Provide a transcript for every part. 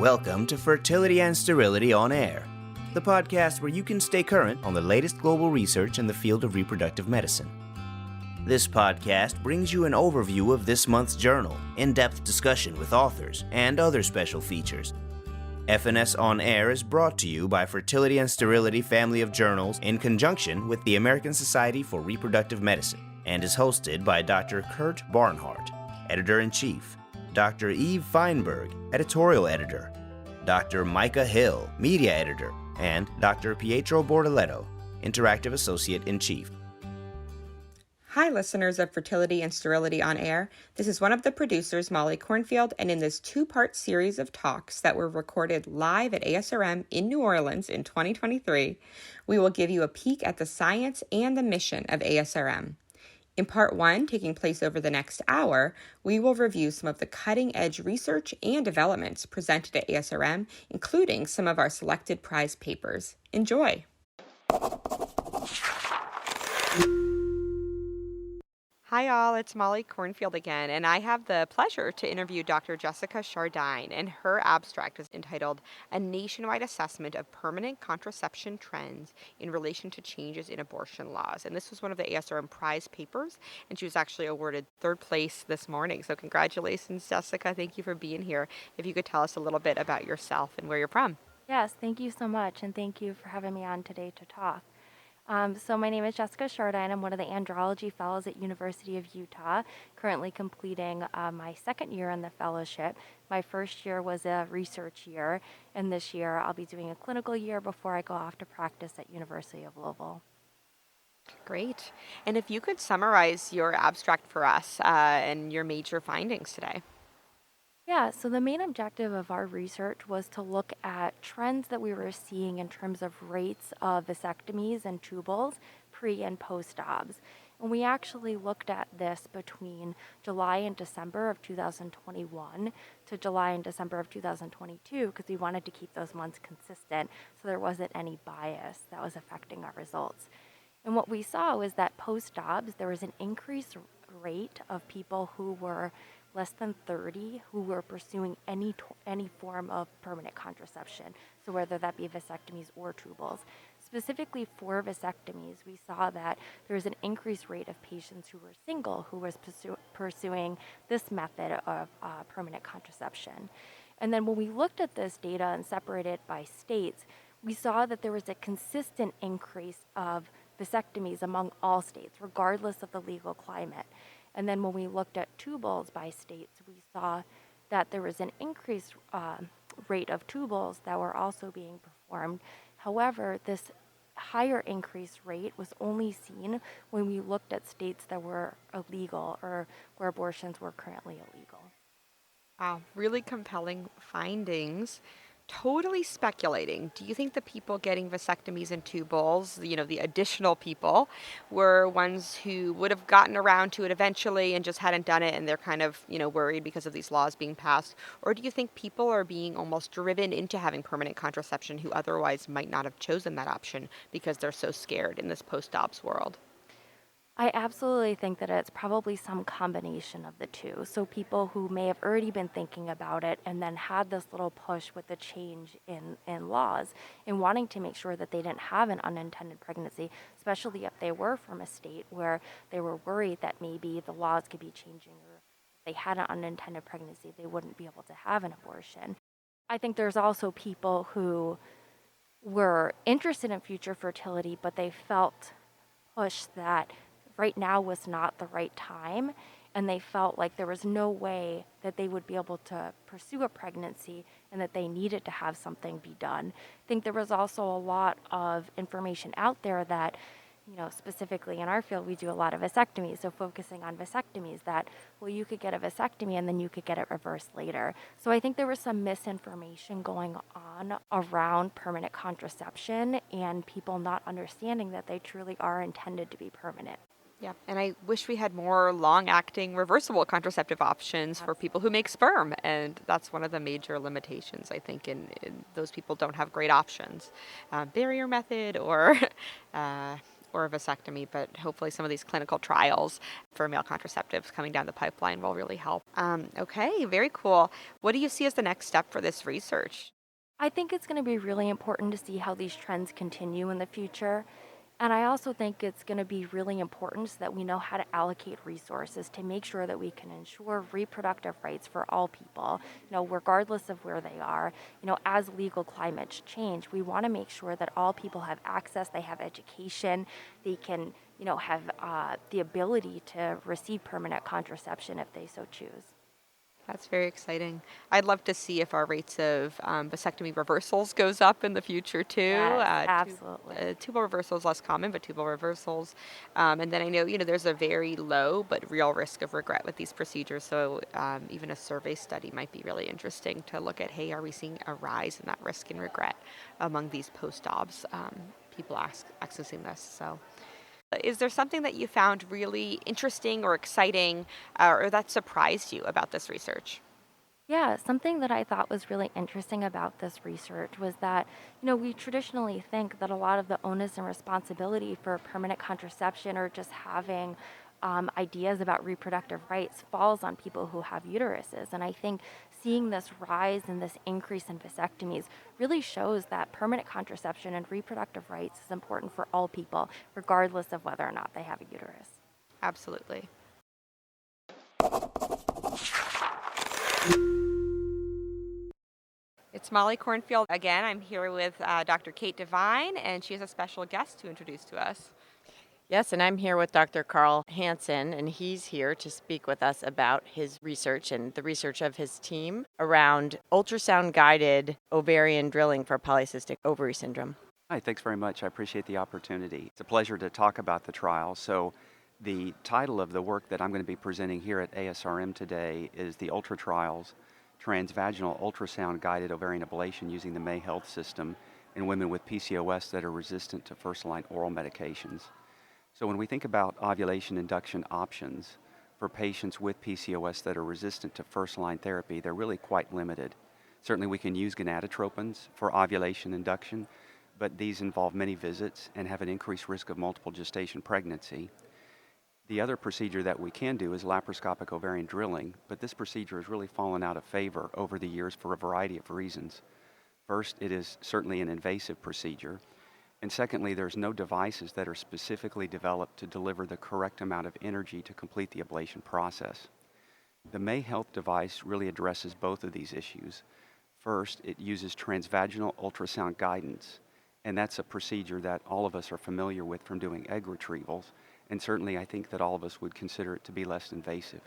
Welcome to Fertility and Sterility on Air, the podcast where you can stay current on the latest global research in the field of reproductive medicine. This podcast brings you an overview of this month's journal, in-depth discussion with authors, and other special features. FNS On Air is brought to you by Fertility and Sterility family of journals in conjunction with the American Society for Reproductive Medicine, and is hosted by Dr. Kurt Barnhart, Editor-in-Chief, Dr. Eve Feinberg, Editorial Editor, Dr. Micah Hill, Media Editor, and Dr. Pietro Bortoletto, Interactive Associate-in-Chief. Hi, listeners of Fertility and Sterility on Air. This is one of the producers, Molly Cornfield, and in this two-part series of talks that were recorded live at ASRM in New Orleans in 2023, we will give you a peek at the science and the mission of ASRM. In part one, taking place over the next hour, we will review some of the cutting-edge research and developments presented at ASRM, including some of our selected prize papers. Enjoy! Hi all, it's Molly Cornfield again, and I have the pleasure to interview Dr. Jessica Schardein, and her abstract is entitled A Nationwide Assessment of Permanent Contraception Trends in Relation to Changes in Abortion Laws. And this was one of the ASRM prize papers, and she was actually awarded third place this morning. So congratulations, Jessica. Thank you for being here. If you could tell us a little bit about yourself and where you're from. Yes, thank you so much, and thank you for having me on today to talk. So my name is Jessica Schardein. I'm one of the andrology fellows at University of Utah, currently completing my second year in the fellowship. My first year was a research year, and this year I'll be doing a clinical year before I go off to practice at University of Louisville. Great. And if you could summarize your abstract for us and your major findings today. Yeah, so the main objective of our research was to look at trends that we were seeing in terms of rates of vasectomies and tubals pre and post-obs. And we actually looked at this between July and December of 2021 to July and December of 2022 because we wanted to keep those months consistent so there wasn't any bias that was affecting our results. And what we saw was that post-obs, there was an increased rate of people who were less than 30 who were pursuing any form of permanent contraception, so whether that be vasectomies or tubals. Specifically for vasectomies, we saw that there was an increased rate of patients who were single who was pursuing this method of permanent contraception. And then when we looked at this data and separated by states, we saw that there was a consistent increase of vasectomies among all states, regardless of the legal climate. And then when we looked at tubals by states, we saw that there was an increased rate of tubals that were also being performed. However, this higher increase rate was only seen when we looked at states that were illegal or where abortions were currently illegal. Wow, really compelling findings. Totally speculating, do you think the people getting vasectomies and tubals, the additional people, were ones who would have gotten around to it eventually and just hadn't done it and they're kind of, worried because of these laws being passed? Or do you think people are being almost driven into having permanent contraception who otherwise might not have chosen that option because they're so scared in this post-obs world? I absolutely think that it's probably some combination of the two. So people who may have already been thinking about it and then had this little push with the change in laws and wanting to make sure that they didn't have an unintended pregnancy, especially if they were from a state where they were worried that maybe the laws could be changing or if they had an unintended pregnancy, they wouldn't be able to have an abortion. I think there's also people who were interested in future fertility, but they felt pushed that right now was not the right time, and they felt like there was no way that they would be able to pursue a pregnancy and that they needed to have something be done. I think there was also a lot of information out there that, specifically in our field, we do a lot of vasectomies, so focusing on vasectomies that, well, you could get a vasectomy and then you could get it reversed later. So I think there was some misinformation going on around permanent contraception and people not understanding that they truly are intended to be permanent. Yeah, and I wish we had more long-acting reversible contraceptive options for people who make sperm, and that's one of the major limitations, I think, in those people don't have great options. Barrier method or or a vasectomy, but hopefully some of these clinical trials for male contraceptives coming down the pipeline will really help. Okay, very cool. What do you see as the next step for this research? I think it's going to be really important to see how these trends continue in the future. And I also think it's going to be really important so that we know how to allocate resources to make sure that we can ensure reproductive rights for all people, regardless of where they are. As legal climates change, we want to make sure that all people have access, they have education, they can, have the ability to receive permanent contraception if they so choose. That's very exciting. I'd love to see if our rates of vasectomy reversals goes up in the future too. Yes, absolutely. Tubal reversal is less common, but tubal reversals. And then I know, there's a very low but real risk of regret with these procedures. So even a survey study might be really interesting to look at, hey, are we seeing a rise in that risk and regret among these post-obs people accessing this? So. Is there something that you found really interesting or exciting or that surprised you about this research? Yeah, something that I thought was really interesting about this research was that, we traditionally think that a lot of the onus and responsibility for permanent contraception or just having ideas about reproductive rights falls on people who have uteruses. And I think seeing this rise and this increase in vasectomies really shows that permanent contraception and reproductive rights is important for all people, regardless of whether or not they have a uterus. Absolutely. It's Molly Cornfield again. I'm here with Dr. Kate Devine, and she has a special guest to introduce to us. Yes, and I'm here with Dr. Karl Hansen, and he's here to speak with us about his research and the research of his team around ultrasound-guided ovarian drilling for polycystic ovary syndrome. Hi, thanks very much. I appreciate the opportunity. It's a pleasure to talk about the trial. So the title of the work that I'm going to be presenting here at ASRM today is the Ultra Trials, Transvaginal Ultrasound-Guided Ovarian Ablation using the May Health System in women with PCOS that are resistant to first-line oral medications. So when we think about ovulation induction options for patients with PCOS that are resistant to first-line therapy, they're really quite limited. Certainly we can use gonadotropins for ovulation induction, but these involve many visits and have an increased risk of multiple gestation pregnancy. The other procedure that we can do is laparoscopic ovarian drilling, but this procedure has really fallen out of favor over the years for a variety of reasons. First, it is certainly an invasive procedure. And secondly, there's no devices that are specifically developed to deliver the correct amount of energy to complete the ablation process. The May Health device really addresses both of these issues. First, it uses transvaginal ultrasound guidance, and that's a procedure that all of us are familiar with from doing egg retrievals, and certainly I think that all of us would consider it to be less invasive.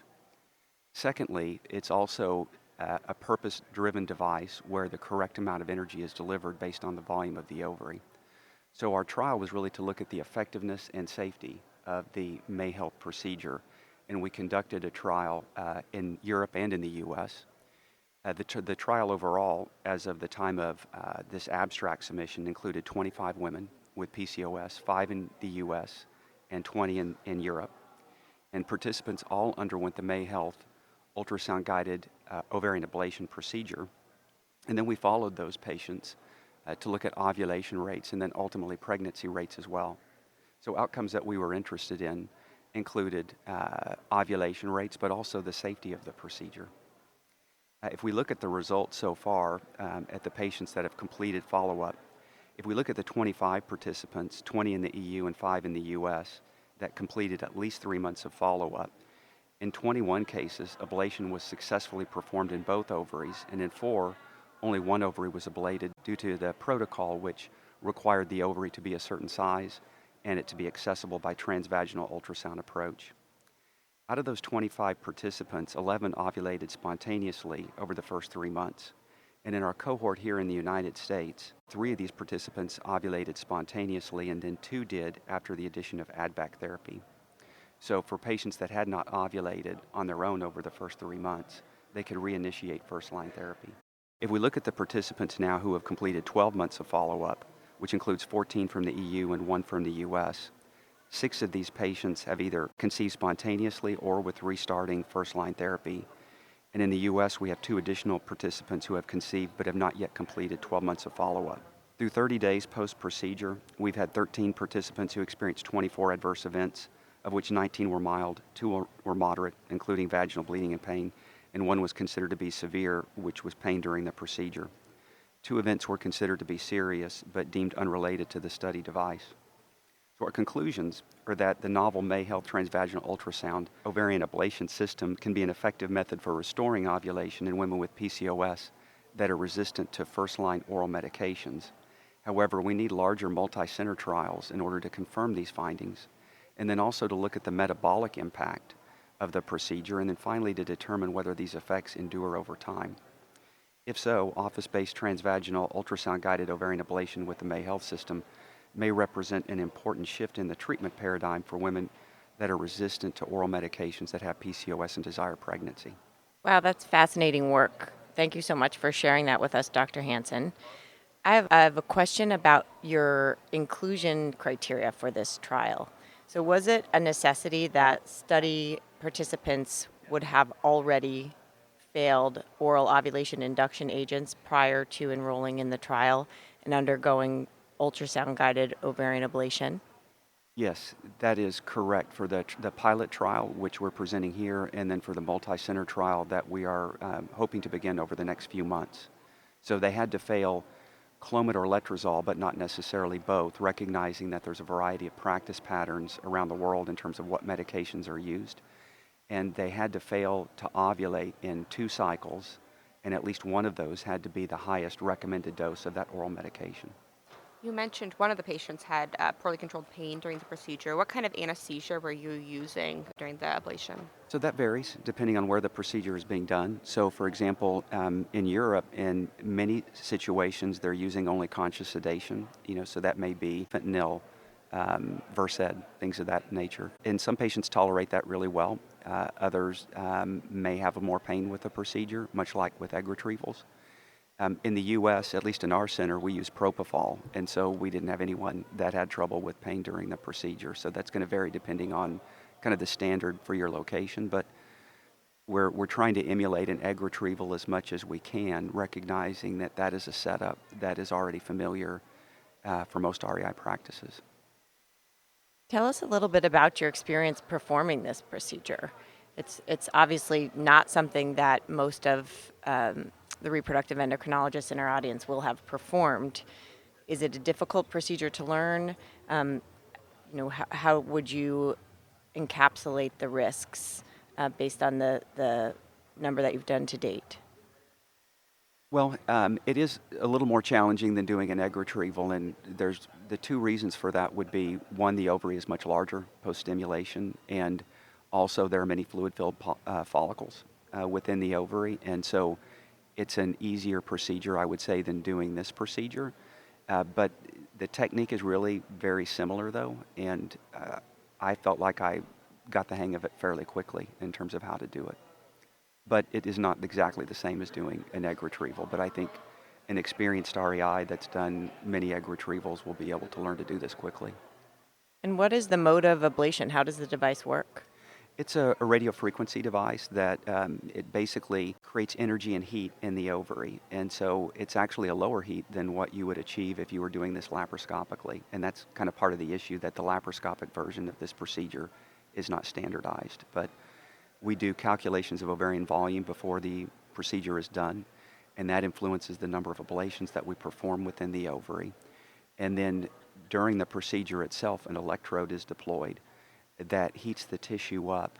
Secondly, it's also a purpose-driven device where the correct amount of energy is delivered based on the volume of the ovary. So our trial was really to look at the effectiveness and safety of the May Health procedure, and we conducted a trial in Europe and in the U.S. The trial overall, as of the time of this abstract submission, included 25 women with PCOS, 5 in the U.S. and 20 in Europe. And participants all underwent the May Health ultrasound-guided ovarian ablation procedure. And then we followed those patients to look at ovulation rates and then ultimately pregnancy rates as well. So outcomes that we were interested in included ovulation rates, but also the safety of the procedure. If we look at the results so far at the patients that have completed follow-up, if we look at the 25 participants, 20 in the EU and 5 in the US, that completed at least 3 months of follow-up, in 21 cases, ablation was successfully performed in both ovaries, and in 4, only 1 ovary was ablated due to the protocol which required the ovary to be a certain size and it to be accessible by transvaginal ultrasound approach. Out of those 25 participants, 11 ovulated spontaneously over the first 3 months. And in our cohort here in the United States, 3 of these participants ovulated spontaneously and then 2 did after the addition of add-back therapy. So for patients that had not ovulated on their own over the first 3 months, they could reinitiate first-line therapy. If we look at the participants now who have completed 12 months of follow-up, which includes 14 from the EU and 1 from the US, 6 of these patients have either conceived spontaneously or with restarting first-line therapy. And in the US, we have 2 additional participants who have conceived but have not yet completed 12 months of follow-up. Through 30 days post-procedure, we've had 13 participants who experienced 24 adverse events, of which 19 were mild, 2 were moderate, including vaginal bleeding and pain, and 1 was considered to be severe, which was pain during the procedure. 2 events were considered to be serious, but deemed unrelated to the study device. So our conclusions are that the novel Mayhealth transvaginal ultrasound ovarian ablation system can be an effective method for restoring ovulation in women with PCOS that are resistant to first-line oral medications. However, we need larger multi-center trials in order to confirm these findings, and then also to look at the metabolic impact of the procedure, and then finally to determine whether these effects endure over time. If so, office-based transvaginal ultrasound-guided ovarian ablation with the Mayhealth system may represent an important shift in the treatment paradigm for women that are resistant to oral medications that have PCOS and desire pregnancy. Wow, that's fascinating work. Thank you so much for sharing that with us, Dr. Hansen. I have a question about your inclusion criteria for this trial. So was it a necessity that study participants would have already failed oral ovulation induction agents prior to enrolling in the trial and undergoing ultrasound-guided ovarian ablation? Yes, that is correct for the pilot trial, which we're presenting here, and then for the multi-center trial that we are hoping to begin over the next few months. So they had to fail Clomid or letrozole, but not necessarily both, recognizing that there's a variety of practice patterns around the world in terms of what medications are used. And they had to fail to ovulate in 2 cycles, and at least one of those had to be the highest recommended dose of that oral medication. You mentioned one of the patients had poorly controlled pain during the procedure. What kind of anesthesia were you using during the ablation? So that varies depending on where the procedure is being done. So for example, in Europe, in many situations, they're using only conscious sedation, so that may be fentanyl, Versed, things of that nature. And some patients tolerate that really well. Others may have more pain with the procedure, much like with egg retrievals. In the U.S., at least in our center, we use propofol, and so we didn't have anyone that had trouble with pain during the procedure. So that's going to vary depending on kind of the standard for your location, but we're trying to emulate an egg retrieval as much as we can, recognizing that that is a setup that is already familiar for most REI practices. Tell us a little bit about your experience performing this procedure. It's obviously not something that most of the reproductive endocrinologists in our audience will have performed. Is it a difficult procedure to learn? How would you encapsulate the risks based on the number that you've done to date? Well, it is a little more challenging than doing an egg retrieval, and there's the 2 reasons for that would be, 1, the ovary is much larger post-stimulation, and also there are many fluid-filled follicles within the ovary, and so it's an easier procedure, I would say, than doing this procedure. But the technique is really very similar, though, and I felt like I got the hang of it fairly quickly in terms of how to do it. But it is not exactly the same as doing an egg retrieval, but I think an experienced REI that's done many egg retrievals will be able to learn to do this quickly. And what is the mode of ablation? How does the device work? It's a radio frequency device that it basically creates energy and heat in the ovary. And so it's actually a lower heat than what you would achieve if you were doing this laparoscopically. And that's kind of part of the issue, that the laparoscopic version of this procedure is not standardized. But we do calculations of ovarian volume before the procedure is done, and that influences the number of ablations that we perform within the ovary. And then during the procedure itself, an electrode is deployed that heats the tissue up,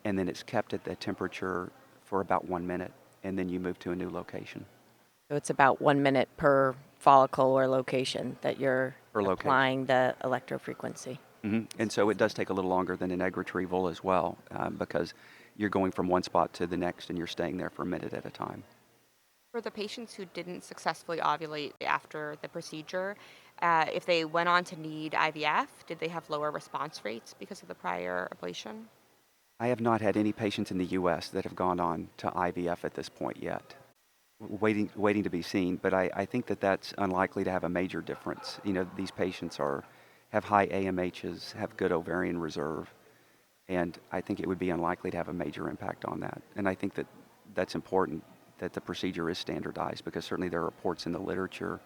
and then it's kept at that temperature for about 1 minute, and then you move to a new location. So it's about 1 minute per follicle or location that you're applying the electrofrequency. Mm-hmm. And so it does take a little longer than an egg retrieval as well, because you're going from one spot to the next and you're staying there for a minute at a time. For the patients who didn't successfully ovulate after the procedure, if they went on to need IVF, did they have lower response rates because of the prior ablation? I have not had any patients in the U.S. that have gone on to IVF at this point yet. Waiting to be seen, but I think that that's unlikely to have a major difference. These patients have high AMHs, have good ovarian reserve, and I think it would be unlikely to have a major impact on that. And I think that that's important, that the procedure is standardized, because certainly there are reports in the literature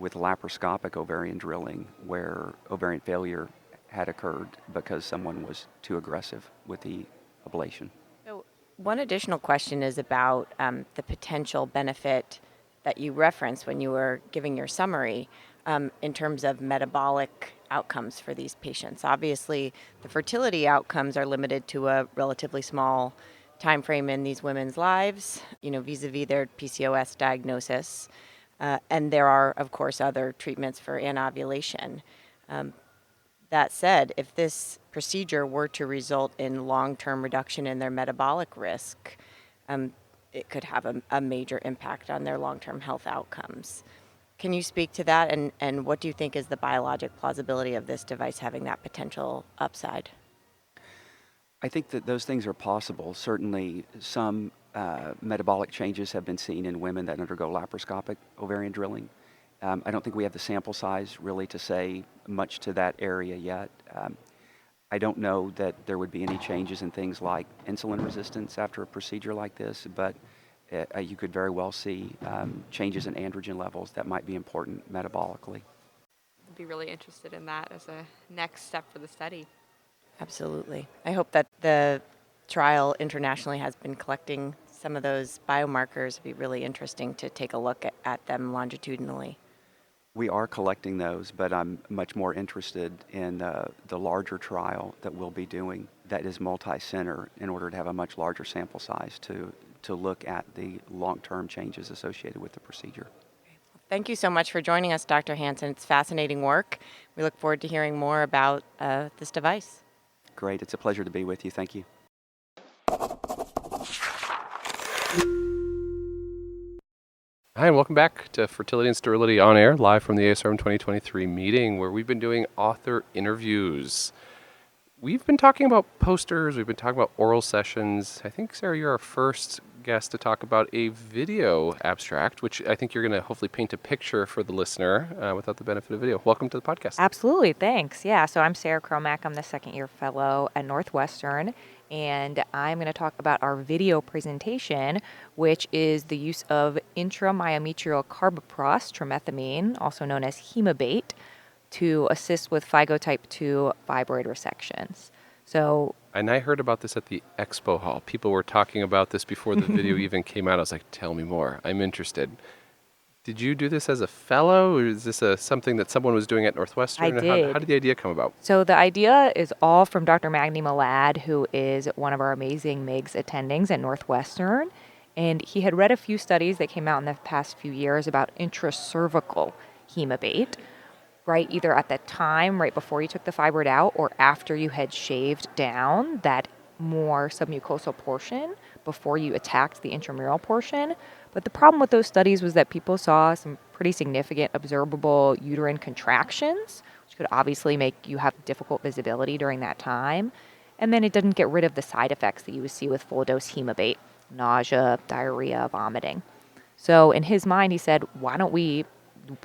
with laparoscopic ovarian drilling where ovarian failure had occurred because someone was too aggressive with the ablation. So, one additional question is about the potential benefit that you referenced when you were giving your summary in terms of metabolic outcomes for these patients. Obviously, the fertility outcomes are limited to a relatively small time frame in these women's lives, vis-a-vis their PCOS diagnosis. And there are, of course, other treatments for anovulation. That said, if this procedure were to result in long-term reduction in their metabolic risk, it could have a major impact on their long-term health outcomes. Can you speak to that, and what do you think is the biologic plausibility of this device having that potential upside? I think that those things are possible. Certainly, some metabolic changes have been seen in women that undergo laparoscopic ovarian drilling. I don't think we have the sample size really to say much to that area yet. I don't know that there would be any changes in things like insulin resistance after a procedure like this, but you could very well see changes in androgen levels that might be important metabolically. I'd be really interested in that as a next step for the study. Absolutely. I hope that the trial internationally has been collecting some of those biomarkers. It'd be really interesting to take a look at them longitudinally. We are collecting those, but I'm much more interested in the larger trial that we'll be doing that is multi-center in order to have a much larger sample size to look at the long-term changes associated with the procedure. Thank you so much for joining us, Dr. Hansen. It's fascinating work. We look forward to hearing more about this device. Great. It's a pleasure to be with you. Thank you. Hi, and welcome back to Fertility and Sterility on Air, live from the ASRM 2023 meeting, where we've been doing author interviews. We've been talking about posters, we've been talking about oral sessions. I think, Sarah, you're our first guest to talk about a video abstract, which I think you're going to hopefully paint a picture for the listener without the benefit of video. Welcome to the podcast. Absolutely, thanks. Yeah, so I'm Sara Cromack. I'm the second-year fellow at Northwestern, and I'm going to talk about our video presentation, which is the use of intramyometrial carboprost, trimethamine, also known as hemabate, to assist with FIGO type 2 fibroid resections. And I heard about this at the expo hall. People were talking about this before the video even came out. I was like, tell me more. I'm interested. Did you do this as a fellow, or is this something that someone was doing at Northwestern? I did. How did the idea come about? So the idea is all from Dr. Magni Malad, who is one of our amazing MIGS attendings at Northwestern. And he had read a few studies that came out in the past few years about intracervical hemabate, right, either at the time, right before you took the fibroid out, or after you had shaved down that more submucosal portion before you attacked the intramural portion. But the problem with those studies was that people saw some pretty significant observable uterine contractions, which could obviously make you have difficult visibility during that time. And then it didn't get rid of the side effects that you would see with full-dose hemabate, nausea, diarrhea, vomiting. So in his mind, he said, why don't we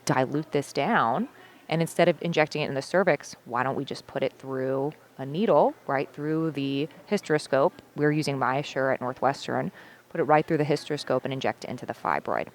dilute this down? And instead of injecting it in the cervix, why don't we just put it through a needle, right through the hysteroscope? We're using MyoSure at Northwestern. Put it right through the hysteroscope and inject it into the fibroid.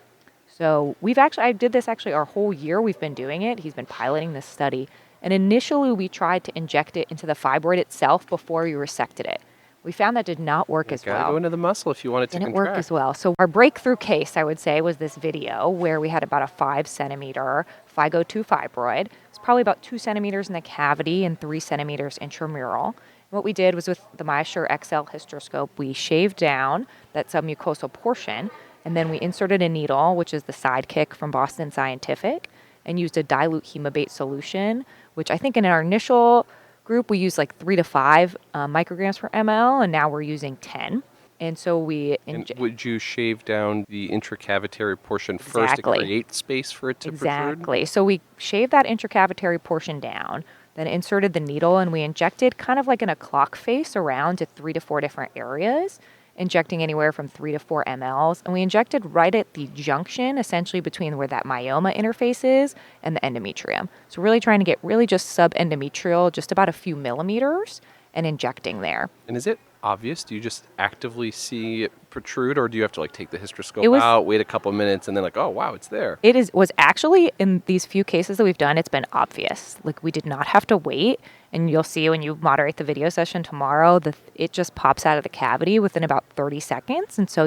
So I did this actually our whole year we've been doing it. He's been piloting this study. And initially we tried to inject it into the fibroid itself before we resected it. We found that did not work as well. Gotta go into the muscle if you want it to Didn't contract. work as well. So our breakthrough case, I would say, was this video where we had about a 5-centimeter FIGO2 fibroid. It's probably about 2 centimeters in the cavity and 3 centimeters intramural. And what we did was with the MyoSure XL hysteroscope, we shaved down that submucosal portion, and then we inserted a needle, which is the Sidekick from Boston Scientific, and used a dilute hemabate solution, which I think in our initial group we used like 3 to 5 micrograms per ml, and now we're using 10. And so would you shave down the intracavitary portion first to create space for it to protrude? Exactly. So we shaved that intracavitary portion down, then inserted the needle, and we injected kind of like in a clock face around to 3 to 4 different areas, injecting anywhere from 3 to 4 mLs. And we injected right at the junction, essentially between where that myoma interface is and the endometrium. So really trying to get really just subendometrial, just about a few millimeters, and injecting there. And is it obvious? Do you just actively see it protrude, or do you have to like take the It hysteroscope was out, wait a couple minutes, and then like, oh wow, it's there? was actually in these few cases that we've done, it's been obvious. Like we did not have to wait, and you'll see when you moderate the video session tomorrow that it just pops out of the cavity within about 30 seconds. And so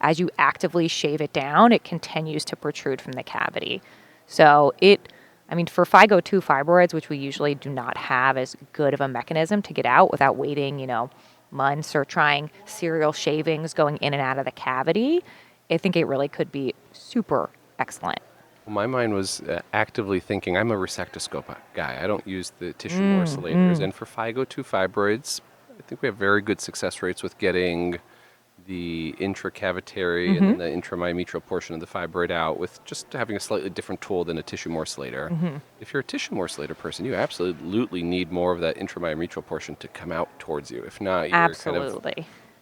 as you actively shave it down, it continues to protrude from the cavity. So for FIGO2 fibroids, which we usually do not have as good of a mechanism to get out without waiting, months or trying serial shavings going in and out of the cavity, I think it really could be super excellent. Well, my mind was actively thinking, I'm a resectoscope guy. I don't use the tissue morcellators. And for FIGO2 fibroids, I think we have very good success rates with getting the intracavitary and then the intramyometrial portion of the fibroid out with just having a slightly different tool than a tissue morcellator. If you're a tissue morcellator person, you absolutely need more of that intramyometrial portion to come out towards you. If not, you're kind of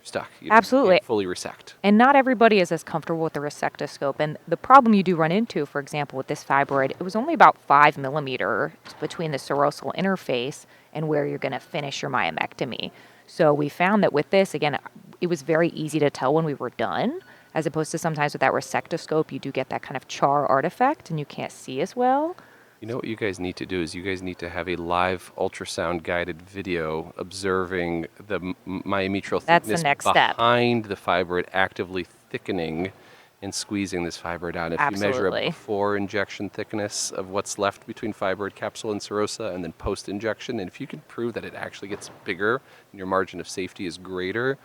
stuck. You can't fully resect. And not everybody is as comfortable with the resectoscope. And the problem you do run into, for example, with this fibroid, it was only about 5 millimeters between the serosal interface and where you're going to finish your myomectomy. So we found that with this, again, it was very easy to tell when we were done, as opposed to sometimes with that resectoscope, you do get that kind of char artifact and you can't see as well. You know what you guys need to do is you guys need to have a live ultrasound-guided video observing the myometrial thickness behind the fibroid, actively thickening and squeezing this fibroid out. If you measure a before injection thickness of what's left between fibroid capsule and serosa and then post-injection, and if you can prove that it actually gets bigger and your margin of safety is greater,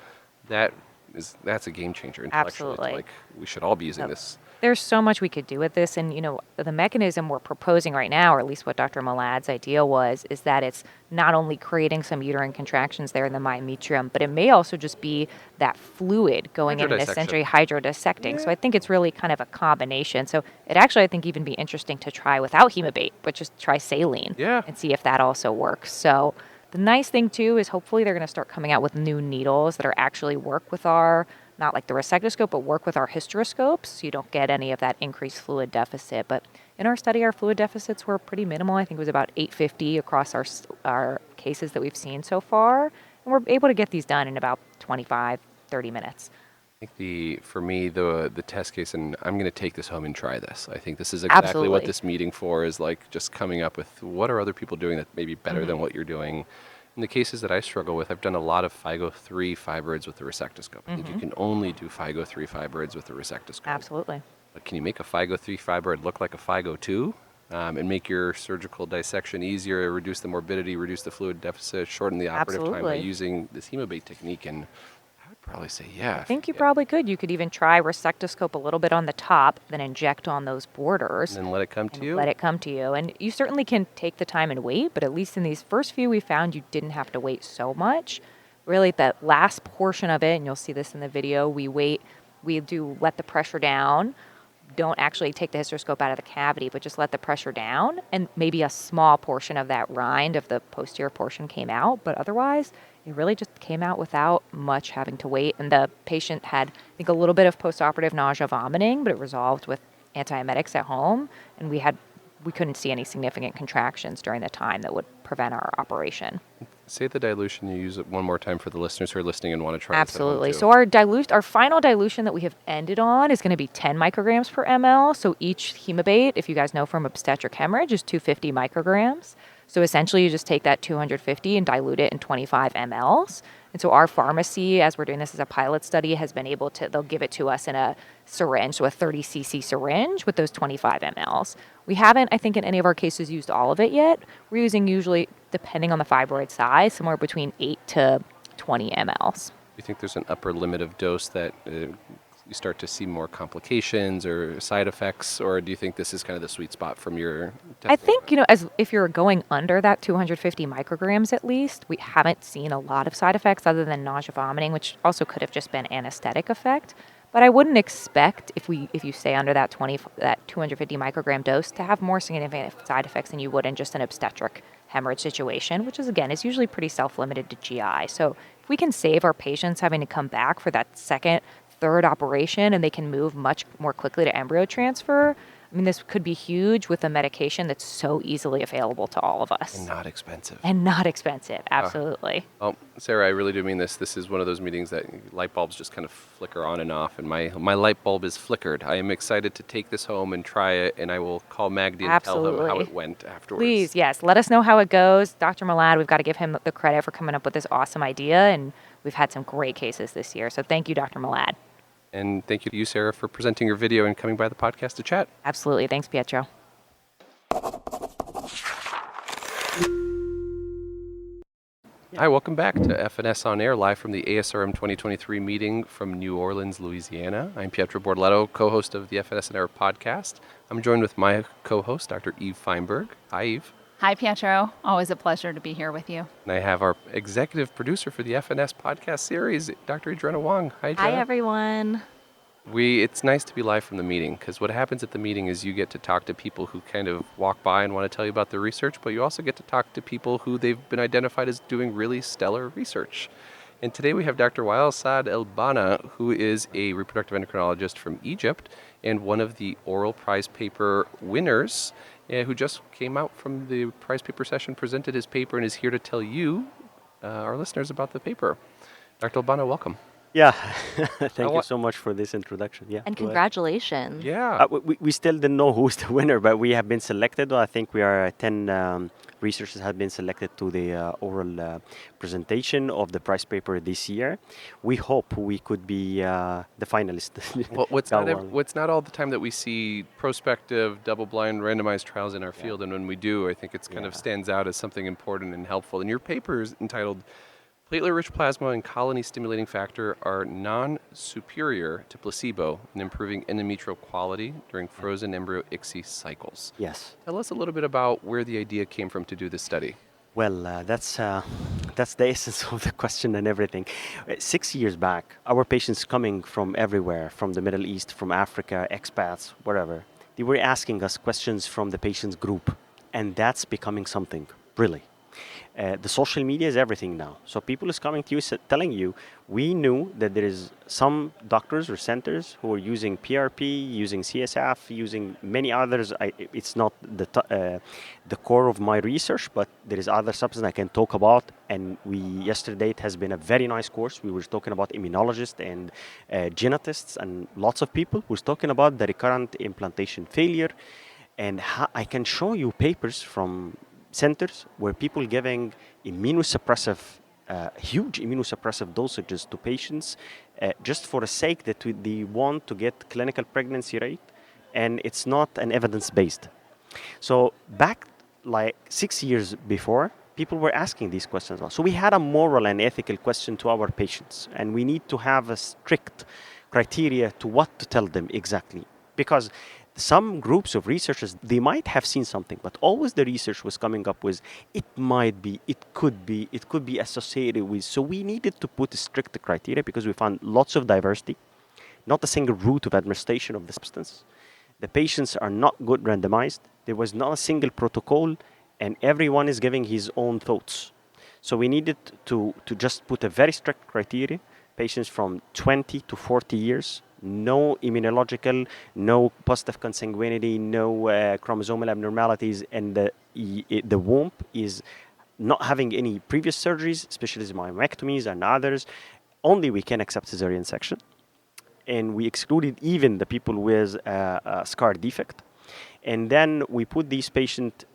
that's a game changer intellectually. It's like we should all be using this. There's so much we could do with this, and the mechanism we're proposing right now, or at least what Dr. Malad's idea was, is that it's not only creating some uterine contractions there in the myometrium, but it may also just be that fluid going in and essentially hydrodissecting. So I think it's really kind of a combination. So it actually, I think, even be interesting to try without hemobate, but just try saline and see if that also works. So the nice thing too is hopefully they're going to start coming out with new needles that are actually work with not like the resectoscope, but work with our hysteroscopes, so you don't get any of that increased fluid deficit. But in our study, our fluid deficits were pretty minimal. I think it was about 850 across our cases that we've seen so far. And we're able to get these done in about 25, 30 minutes. I think for me, the test case, and I'm going to take this home and try this. I think this is exactly what this meeting for is, like just coming up with what are other people doing that may be better than what you're doing. In the cases that I struggle with, I've done a lot of FIGO3 fibroids with the resectoscope. I think you can only do FIGO3 fibroids with the resectoscope. Absolutely. But can you make a FIGO3 fibroid look like a FIGO2 and make your surgical dissection easier, reduce the morbidity, reduce the fluid deficit, shorten the operative time by using this hemobate technique? And I would probably say, I think you probably could. You could even try resectoscope a little bit on the top, then inject on those borders. And then let it come to you? Let it come to you. And you certainly can take the time and wait, but at least in these first few we found you didn't have to wait so much. Really, that last portion of it, and you'll see this in the video, we do let the pressure down. Don't actually take the hysteroscope out of the cavity, but just let the pressure down, and maybe a small portion of that rind of the posterior portion came out, but otherwise it really just came out without much having to wait. And the patient had, I think, a little bit of postoperative nausea, vomiting, but it resolved with antiemetics at home, and we couldn't see any significant contractions during the time that would prevent our operation. Say the dilution, you use it one more time for the listeners who are listening and want to try Absolutely. this at home too. So our final dilution that we have ended on is going to be 10 micrograms per ml. So each hemobate, if you guys know from obstetric hemorrhage, is 250 micrograms. So essentially you just take that 250 and dilute it in 25 mLs. And so our pharmacy, as we're doing this as a pilot study, has been able to, they'll give it to us in a syringe, so a 30 cc syringe with those 25 mLs. We haven't, I think, in any of our cases used all of it yet. We're using usually, depending on the fibroid size, somewhere between 8 to 20 mLs. Do you think there's an upper limit of dose that you start to see more complications or side effects, or do you think this is kind of the sweet spot from your testing? I think, as if you're going under that 250 micrograms at least, we haven't seen a lot of side effects other than nausea, vomiting, which also could have just been anesthetic effect. But I wouldn't expect, if you stay under that 250 microgram dose, to have more significant side effects than you would in just an obstetric hemorrhage situation, which is usually pretty self-limited to GI. So if we can save our patients having to come back for that second, third operation, and they can move much more quickly to embryo transfer, I mean, this could be huge with a medication that's so easily available to all of us. And not expensive. And not expensive, absolutely. Well, Sarah, I really do mean this. This is one of those meetings that light bulbs just kind of flicker on and off, and my light bulb is flickered. I am excited to take this home and try it, and I will call Magdi and tell him how it went afterwards. Please, yes. Let us know how it goes. Dr. Malad, we've got to give him the credit for coming up with this awesome idea, and we've had some great cases this year. So thank you, Dr. Malad. And thank you to you, Sarah, for presenting your video and coming by the podcast to chat. Absolutely. Thanks, Pietro. Hi, welcome back to FNS On Air, live from the ASRM 2023 meeting from New Orleans, Louisiana. I'm Pietro Bortoletto, co-host of the FNS On Air podcast. I'm joined with my co-host, Dr. Eve Feinberg. Hi, Eve. Hi, Pietro. Always a pleasure to be here with you. And I have our executive producer for the FNS podcast series, Dr. Adriana Wong. Hi, Adriana. Hi, everyone. It's nice to be live from the meeting, because what happens at the meeting is you get to talk to people who kind of walk by and want to tell you about their research, but you also get to talk to people who they've been identified as doing really stellar research. And today we have Dr. Wael Elbanna, who is a reproductive endocrinologist from Egypt and one of the oral prize paper winners, who just came out from the prize paper session, presented his paper, and is here to tell you, our listeners, about the paper. Dr. Elbanna, welcome. Yeah, thank you so much for this introduction. Yeah, And congratulations. Yeah. we still didn't know who's the winner, but we have been selected. I think we are 10 researchers have been selected to the oral presentation of the prize paper this year. We hope we could be the finalists. Well, what's not all the time that we see prospective, double-blind, randomized trials in our field, and when we do, I think it's kind of stands out as something important and helpful. And your paper is entitled "Platelet-rich plasma and colony-stimulating factor are non-superior to placebo in improving endometrial quality during frozen embryo ICSI cycles." Yes. Tell us a little bit about where the idea came from to do this study. Well, that's the essence of the question and everything. 6 years back, our patients coming from everywhere, from the Middle East, from Africa, expats, wherever, they were asking us questions from the patients group, and that's becoming something, really. The social media is everything now. So people is coming to you telling you, we knew that there is some doctors or centers who are using PRP, using CSF, using many others. It's not the core of my research, but there is other substances I can talk about. And yesterday it has been a very nice course. We were talking about immunologists and genetists and lots of people who was talking about the recurrent implantation failure. And I can show you papers from centers where people giving immunosuppressive, huge immunosuppressive dosages to patients just for the sake that they want to get clinical pregnancy rate, and it's not an evidence-based. So back like 6 years before, people were asking these questions. So we had a moral and ethical question to our patients, and we need to have a strict criteria to what to tell them exactly, because some groups of researchers, they might have seen something, but always the research was coming up with, it might be, it could be associated with. So we needed to put strict criteria because we found lots of diversity, not a single route of administration of the substance. The patients are not good randomized. There was not a single protocol, and everyone is giving his own thoughts. So we needed to just put a very strict criteria. Patients from 20 to 40 years, no immunological, no positive consanguinity, no chromosomal abnormalities, and the womb is not having any previous surgeries, especially myomectomies and others. Only we can accept cesarean section. And we excluded even the people with a scar defect. And then we put these patients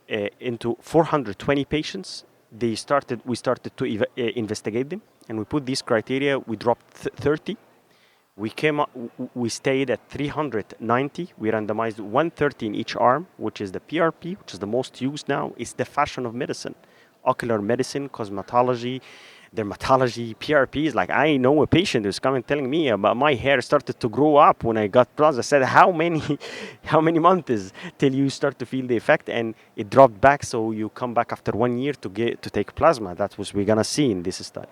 into 420 patients. We started to investigate them, and we put these criteria. We dropped 30. We stayed at 390. We randomized 130 in each arm, which is the PRP, which is the most used now. It's the fashion of medicine. Ocular medicine, cosmetology, dermatology, PRP is like, I know a patient who's coming telling me about my hair started to grow up when I got plasma. I said, how many months till you start to feel the effect? And it dropped back, so you come back after 1 year to take plasma. That's what we're gonna see in this study.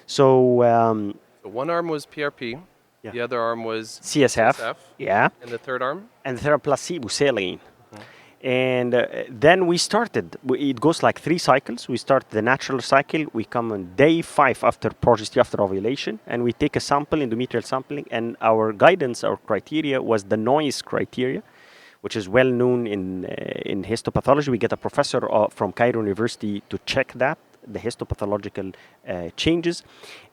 So one arm was PRP. Yeah. The other arm was CSF. Yeah. And the third arm? And the third placebo, saline. And then we started. It goes like 3 cycles. We start the natural cycle. We come on day 5 after progestin, after ovulation, and we take a sample, endometrial sampling. And our guidance, our criteria was the noise criteria, which is well known in histopathology. We get a professor from Cairo University to check that, the histopathological changes,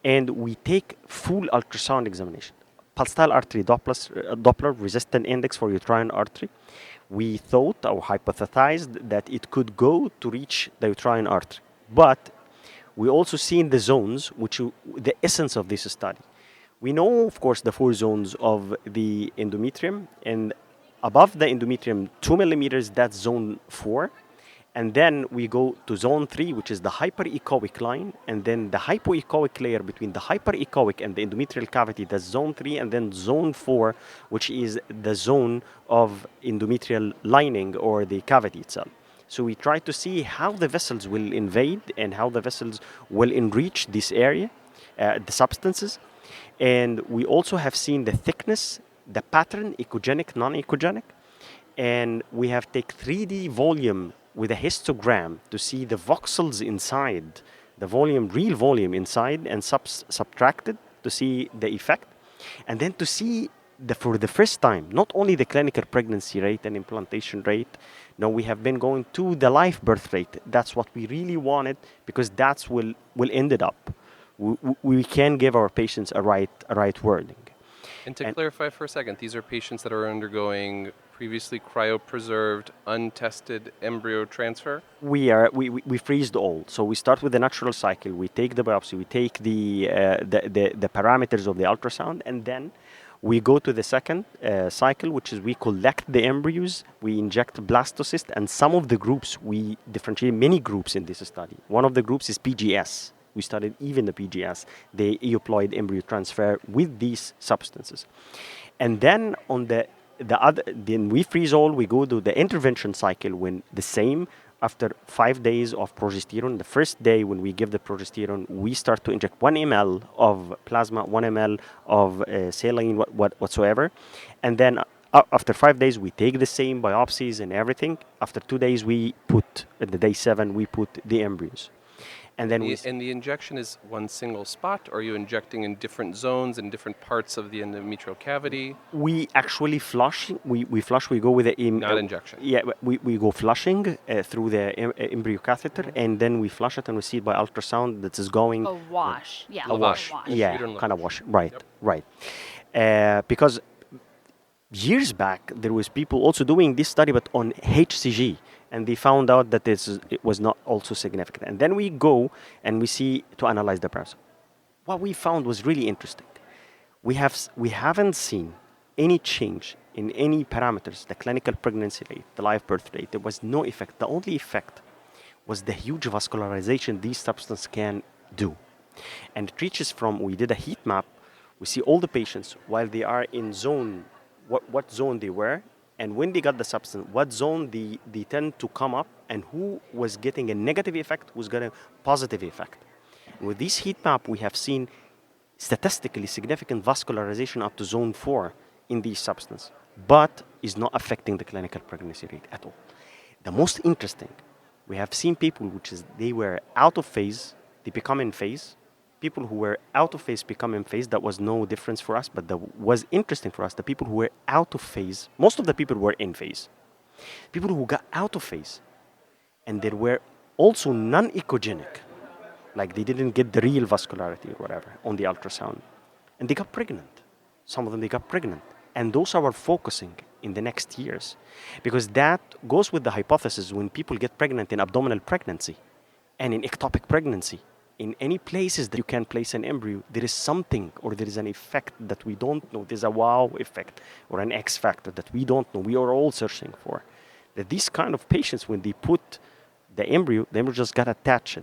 and we take full ultrasound examination. Pulsatile artery Doppler resistant index for uterine artery. We thought or hypothesized that it could go to reach the uterine artery, but we also see in the zones, which the essence of this study. We know, of course, the 4 zones of the endometrium, and above the endometrium, 2 millimeters, that's zone 4. And then we go to zone 3, which is the hyperechoic line, and then the hypoechoic layer between the hyperechoic and the endometrial cavity, that's zone 3, and then zone 4, which is the zone of endometrial lining or the cavity itself. So we try to see how the vessels will invade and how the vessels will enrich this area, the substances. And we also have seen the thickness, the pattern, echogenic, non-echogenic. And we have taken 3D volume with a histogram to see the voxels inside, the volume, real volume inside, and subtracted to see the effect. And then to see for the first time, not only the clinical pregnancy rate and implantation rate, no, we have been going to the live birth rate. That's what we really wanted, because that's will end it up. We can give our patients a right wording. And to clarify for a second, these are patients that are undergoing previously cryopreserved, untested embryo transfer? We freeze all. So we start with the natural cycle. We take the biopsy. We take the parameters of the ultrasound, and then we go to the second cycle, which is we collect the embryos. We inject blastocyst, and some of the groups we differentiate many groups in this study. One of the groups is PGS. We studied even the PGS, the euploid embryo transfer with these substances. And then on then we freeze all, we go to the intervention cycle when the same after 5 days of progesterone. The first day when we give the progesterone, we start to inject 1 ml of plasma, 1 ml of saline, whatsoever. And then after 5 days, we take the same biopsies and everything. After 2 days, at the day 7, we put the embryos. And then and the injection is one single spot, or are you injecting in different zones in different parts of the endometrial cavity? We actually flush. We flush. We go with the not injection. Yeah, we go flushing through the embryo catheter, and then we flush it and we see it by ultrasound that is going. A wash. Yeah. A wash. Yeah, kind of wash. Right. Yep. Right. Because years back there was people also doing this study, but on HCG. And they found out that it was not also significant. And then we go and we see to analyze the parameters. What we found was really interesting. We haven't seen any change in any parameters, the clinical pregnancy rate, the live birth rate. There was no effect. The only effect was the huge vascularization these substances can do. And it reaches from, we did a heat map. We see all the patients while they are in zone, what zone they were, and when they got the substance, what zone they tend to come up, and who was getting a negative effect, who's getting a positive effect. With this heat map, we have seen statistically significant vascularization up to zone 4 in these substances, but is not affecting the clinical pregnancy rate at all. The most interesting, we have seen people they were out of phase, they become in phase. People who were out of phase become in phase. That was no difference for us, but that was interesting for us. The people who were out of phase, most of the people were in phase. People who got out of phase, and they were also non-echogenic, like they didn't get the real vascularity or whatever on the ultrasound, and they got pregnant. Some of them, they got pregnant. And those are focusing in the next years, because that goes with the hypothesis when people get pregnant in abdominal pregnancy and in ectopic pregnancy. In any places that you can place an embryo, there is something or there is an effect that we don't know. There's a wow effect or an X factor that we don't know. We are all searching for. That these kind of patients, when they put the embryo just got attached.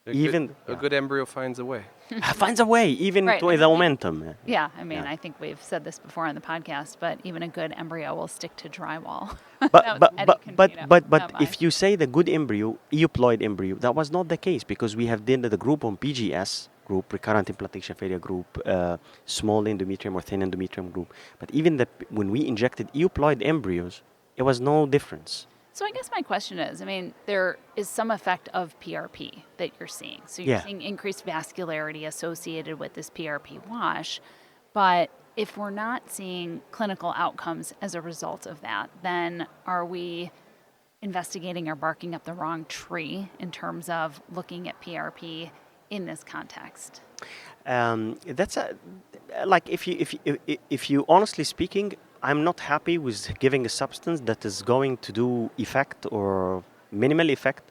A good embryo finds a way. Finds a way, even right. to the momentum. Yeah, I mean, I think we've said this before on the podcast, but even a good embryo will stick to drywall. But if you say the good embryo, euploid embryo, that was not the case, because we have done the group on PGS group, recurrent implantation failure group, small endometrium or thin endometrium group. But even when we injected euploid embryos, it was no difference. So I guess my question is, I mean, there is some effect of PRP that you're seeing. So you're seeing increased vascularity associated with this PRP wash, but if we're not seeing clinical outcomes as a result of that, then are we investigating or barking up the wrong tree in terms of looking at PRP in this context? That's like if you honestly speaking, I'm not happy with giving a substance that is going to do effect or minimal effect,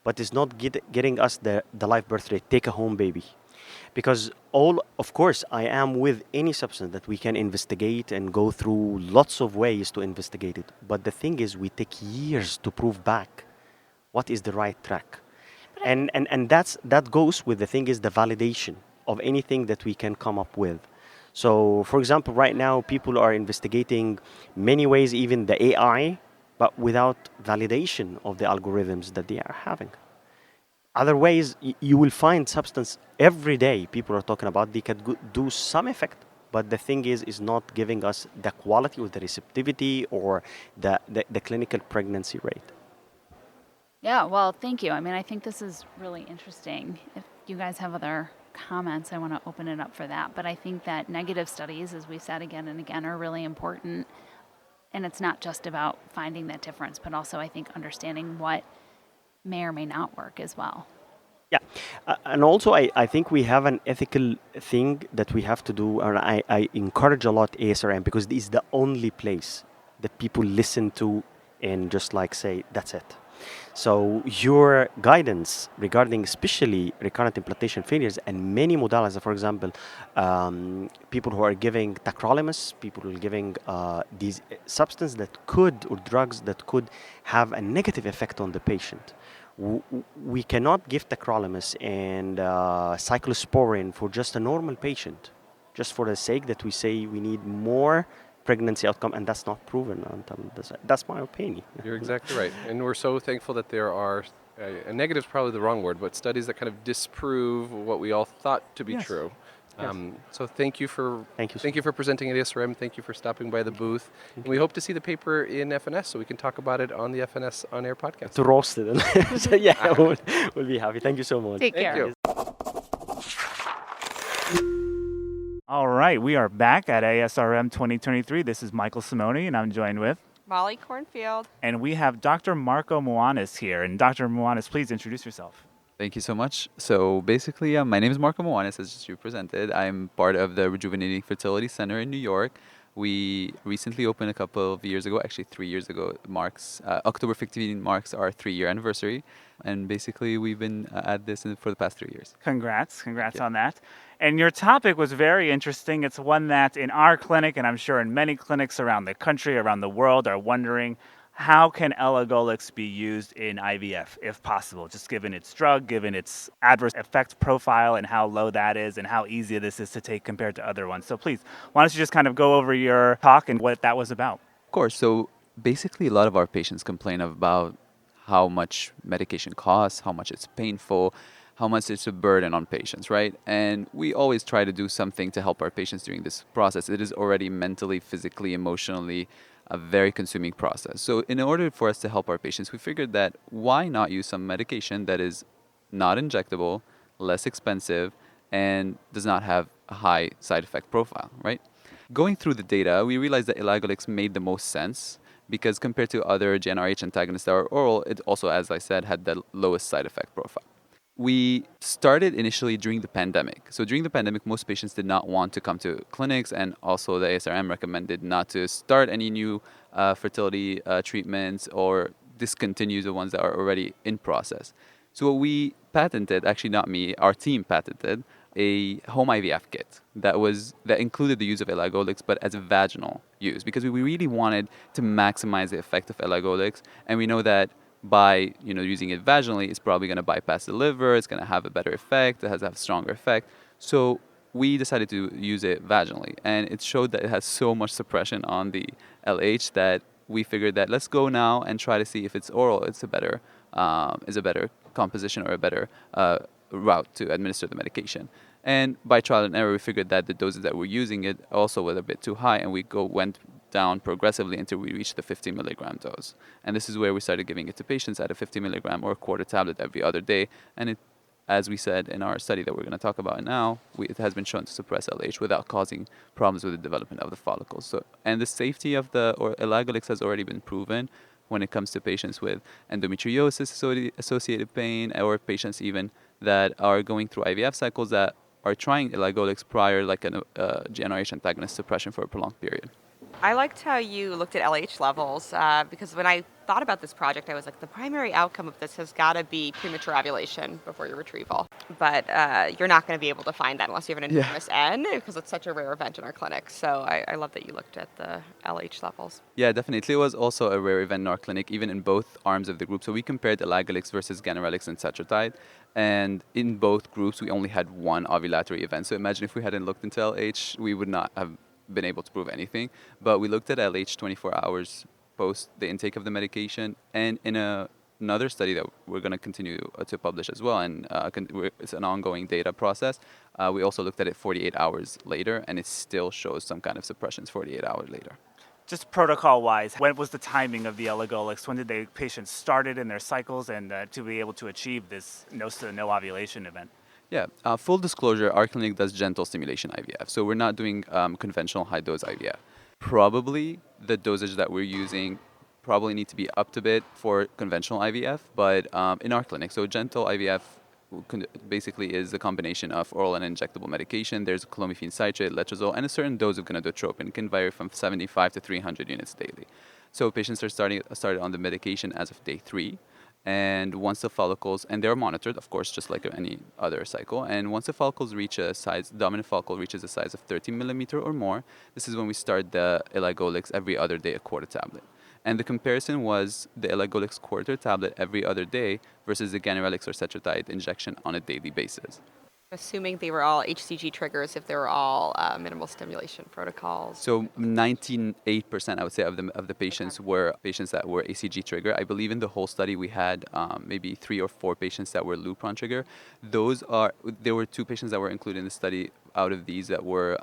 but is not getting us the live birth rate. Take a home baby. Because of course, I am with any substance that we can investigate and go through lots of ways to investigate it. But the thing is, we take years to prove back what is the right track. And that goes with the thing is the validation of anything that we can come up with. So, for example, right now, people are investigating many ways, even the AI, but without validation of the algorithms that they are having. Other ways, you will find substance every day people are talking about. They can do some effect, but the thing is not giving us the quality or the receptivity or the clinical pregnancy rate. Yeah, well, thank you. I mean, I think this is really interesting. If you guys have other comments, I want to open it up for that. But I think that negative studies, as we've said again and again, are really important. And it's not just about finding that difference, but also, I think, understanding what may or may not work as well. Yeah, and also I think we have an ethical thing that we have to do, and I encourage a lot ASRM because it's the only place that people listen to and just like say, that's it. So your guidance regarding especially recurrent implantation failures and many modalities, for example, people who are giving tacrolimus, people who are giving these substances that could, or drugs that could have a negative effect on the patient. We cannot give tacrolimus and cyclosporin for just a normal patient, just for the sake that we say we need more pregnancy outcome, and that's not proven. That's my opinion. You're exactly right. And we're so thankful that there are, and negative is probably the wrong word, but studies that kind of disprove what we all thought to be true. So thank you for presenting at ASRM. Thank you for stopping by the booth. And we hope to see the paper in FNS so we can talk about it on the FNS On Air podcast. To roast it. So yeah, we'll be happy. Thank you so much. Take care. All right, we are back at ASRM 2023. This is Michael Simone, and I'm joined with Molly Cornfield. And we have Dr. Marco Mouanness here. And Dr. Mouanness, please introduce yourself. Thank you so much. So basically, my name is Marco Mouanness, as you presented. I'm part of the Rejuvenating Fertility Center in New York. We recently opened a couple of years ago, actually 3 years ago. October 15 marks our 3-year anniversary. And basically, we've been at this for the past 3 years. Congrats on that. And your topic was very interesting. It's one that in our clinic, and I'm sure in many clinics around the country, around the world, are wondering, how can elagolix be used in IVF, if possible, just given its drug, given its adverse effect profile and how low that is and how easy this is to take compared to other ones. So please, why don't you just kind of go over your talk and what that was about? Of course. So basically, a lot of our patients complain about how much medication costs, how much it's painful, how much it's a burden on patients, right? And we always try to do something to help our patients during this process. It is already mentally, physically, emotionally a very consuming process. So in order for us to help our patients, we figured that why not use some medication that is not injectable, less expensive, and does not have a high side effect profile, right? Going through the data, we realized that elagolix made the most sense because compared to other GnRH antagonists that are oral, it also, as I said, had the lowest side effect profile. We started initially during the pandemic. So during the pandemic, most patients did not want to come to clinics, and also the ASRM recommended not to start any new fertility treatments or discontinue the ones that are already in process. So we patented, actually not me, our team patented a home IVF kit that included the use of elagolix, but as a vaginal use, because we really wanted to maximize the effect of elagolix, and we know that by using it vaginally, it's probably going to bypass the liver, it's going to have a better effect, it has a stronger effect. So we decided to use it vaginally, and it showed that it has so much suppression on the LH that we figured that let's go now and try to see if it's oral, it's a better composition or a better route to administer the medication. And by trial and error, we figured that the doses that we're using it also were a bit too high, and we went down progressively until we reached the 50 milligram dose. And this is where we started giving it to patients at a 50 milligram or a quarter tablet every other day, and it as we said in our study that we're going to talk about now, it has been shown to suppress LH without causing problems with the development of the follicles. So, and the safety of the elagolix has already been proven when it comes to patients with endometriosis associated pain, or patients even that are going through IVF cycles that are trying elagolix prior, like a GnRH antagonist suppression for a prolonged period. I liked how you looked at LH levels because when I thought about this project, I was like, the primary outcome of this has got to be premature ovulation before your retrieval. But you're not going to be able to find that unless you have an enormous N because it's such a rare event in our clinic. So I love that you looked at the LH levels. Yeah, definitely. It was also a rare event in our clinic, even in both arms of the group. So we compared elagolix versus GnRH and cetrotide. And in both groups, we only had one ovulatory event. So imagine if we hadn't looked into LH, we would not have been able to prove anything. But we looked at LH 24 hours post the intake of the medication, and in another study that we're going to continue to publish as well, and it's an ongoing data process, we also looked at it 48 hours later, and it still shows some kind of suppressions 48 hours later. Just protocol-wise, when was the timing of the elagolix? When did the patients started in their cycles and to be able to achieve this no ovulation event? Yeah, full disclosure, our clinic does gentle stimulation IVF, so we're not doing conventional high-dose IVF. Probably the dosage that we're using probably need to be upped a bit for conventional IVF, but in our clinic, so gentle IVF basically is a combination of oral and injectable medication. There's clomiphene citrate, letrozole, and a certain dose of gonadotropin. It can vary from 75 to 300 units daily. So patients are started on the medication as of day 3. And once the follicles, and they're monitored, of course, just like any other cycle, and once the follicles reach a size, dominant follicle reaches a size of 13 millimeter or more, this is when we start the elagolix every other day, a quarter tablet. And the comparison was the elagolix quarter tablet every other day versus the GnRH or cetrotide injection on a daily basis. Assuming they were all HCG triggers, if they were all minimal stimulation protocols. So 98%, I would say, of the patients were patients that were ACG trigger. I believe in the whole study we had maybe 3 or 4 patients that were Lupron trigger. There were 2 patients that were included in the study out of these that were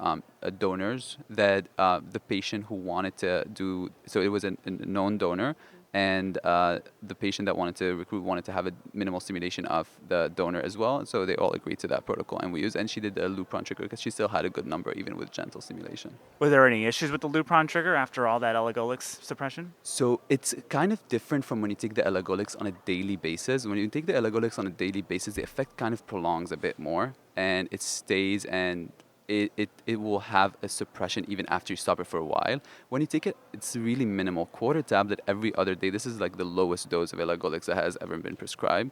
donors that the patient who wanted to do, so it was a known donor, and the patient that wanted to recruit wanted to have a minimal stimulation of the donor as well. So they all agreed to that protocol, and we used. And she did the Lupron trigger because she still had a good number even with gentle stimulation. Were there any issues with the Lupron trigger after all that elagolix suppression? So it's kind of different from when you take the elagolix on a daily basis. When you take the elagolix on a daily basis, the effect kind of prolongs a bit more, and it stays, and it will have a suppression even after you stop it for a while. When you take it, it's really minimal. Quarter tablet every other day. This is like the lowest dose of elagolix that has ever been prescribed.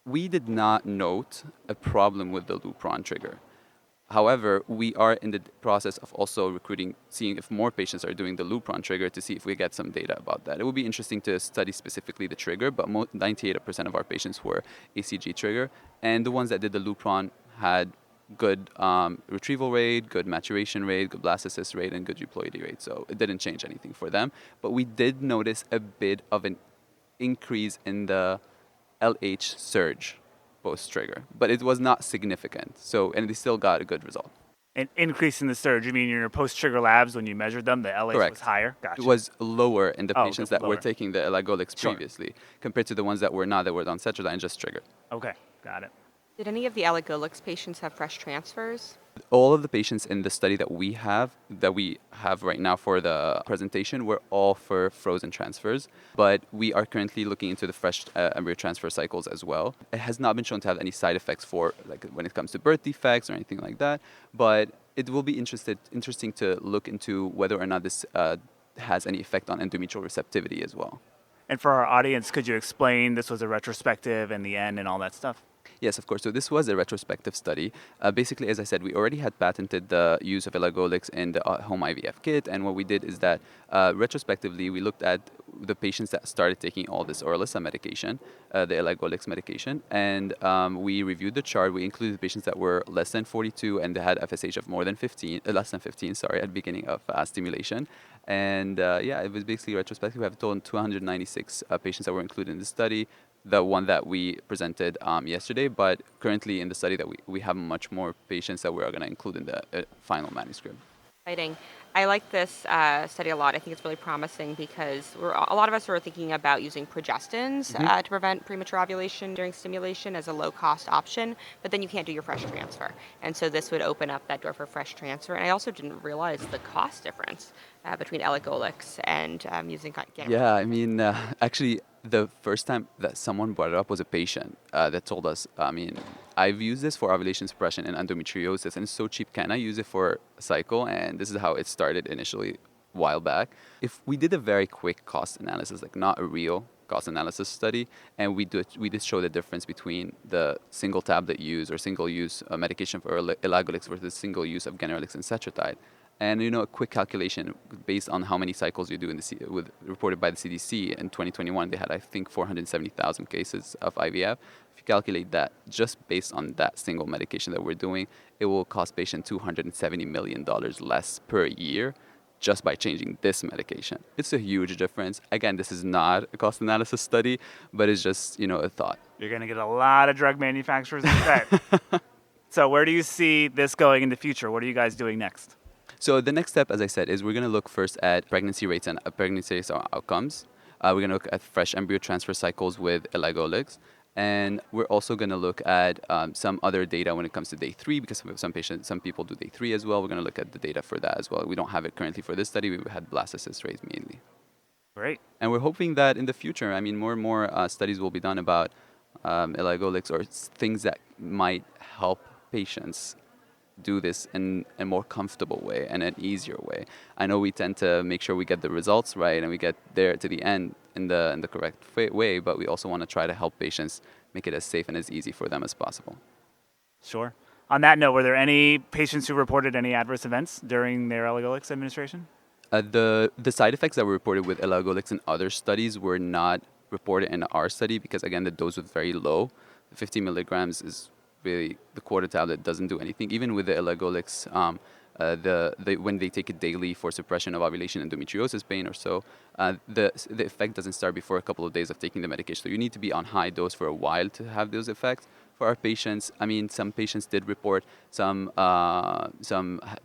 We did not note a problem with the Lupron trigger. However, we are in the process of also recruiting, seeing if more patients are doing the Lupron trigger to see if we get some data about that. It would be interesting to study specifically the trigger, but 98% of our patients were ACG trigger, and the ones that did the Lupron had good retrieval rate, good maturation rate, good blastocyst rate, and good euploidy rate. So it didn't change anything for them. But we did notice a bit of an increase in the LH surge post-trigger. But it was not significant. So, and they still got a good result. An increase in the surge, you mean in your post-trigger labs when you measured them, the LH Correct. was higher? Gotcha. It was lower in the patients that lower. were taking the elagolix previously compared to the ones that were not, that were on cetrotide and just triggered. Okay, got it. Did any of the elagolix patients have fresh transfers? All of the patients in the study that we have right now for the presentation were all for frozen transfers, but we are currently looking into the fresh embryo transfer cycles as well. It has not been shown to have any side effects for, like, when it comes to birth defects or anything like that, but it will be interesting to look into whether or not this has any effect on endometrial receptivity as well. And for our audience, could you explain this was a retrospective and the end and all that stuff? Yes, of course. So this was a retrospective study. Basically, as I said, we already had patented the use of elagolix in the home IVF kit. And what we did is that retrospectively, we looked at the patients that started taking all this Orlissa medication, the elagolix medication. And we reviewed the chart. We included patients that were less than 42 and they had FSH of more than 15, less than 15, sorry, at the beginning of stimulation. And it was basically retrospective. We have a total of 296 patients that were included in the study, the one that we presented yesterday, but currently in the study that we have much more patients that we are going to include in the final manuscript. Exciting. I like this study a lot. I think it's really promising because a lot of us are thinking about using progestins to prevent premature ovulation during stimulation as a low-cost option, but then you can't do your fresh transfer. And so this would open up that door for fresh transfer. And I also didn't realize the cost difference between elagolix and using GnRH. Yeah, I mean, actually, the first time that someone brought it up was a patient that told us, I mean, I've used this for ovulation suppression and endometriosis, and it's so cheap. Can I use it for a cycle? And this is how it started initially a while back. If we did a very quick cost analysis, like not a real cost analysis study, and we did show the difference between the single tablet use or single use medication for elagolix versus single use of GnRH and cetrotide. And a quick calculation based on how many cycles you do reported by the CDC in 2021, they had, I think, 470,000 cases of IVF. If you calculate that just based on that single medication that we're doing, it will cost patients $270 million less per year just by changing this medication. It's a huge difference. Again, this is not a cost analysis study, but it's just, a thought. You're going to get a lot of drug manufacturers upset. So where do you see this going in the future? What are you guys doing next? So the next step, as I said, is we're going to look first at pregnancy rates and pregnancy rates outcomes. We're going to look at fresh embryo transfer cycles with elagolix. And we're also going to look at some other data when it comes to day 3, because some people do day 3 as well. We're going to look at the data for that as well. We don't have it currently for this study. We had blastocyst rates mainly. Great. And we're hoping that in the future, I mean, more and more studies will be done about elagolix or things that might help patients do this in a more comfortable way and an easier way. I know we tend to make sure we get the results right and we get there to the end in the correct way, but we also want to try to help patients make it as safe and as easy for them as possible. Sure. On that note, were there any patients who reported any adverse events during their elagolix administration? The side effects that were reported with elagolix in other studies were not reported in our study because, again, the dose was very low. 50 milligrams is really the quarter tablet doesn't do anything. Even with the elagolix, when they take it daily for suppression of ovulation endometriosis pain or so, the effect doesn't start before a couple of days of taking the medication. So you need to be on high dose for a while to have those effects. For our patients, I mean, some patients did report some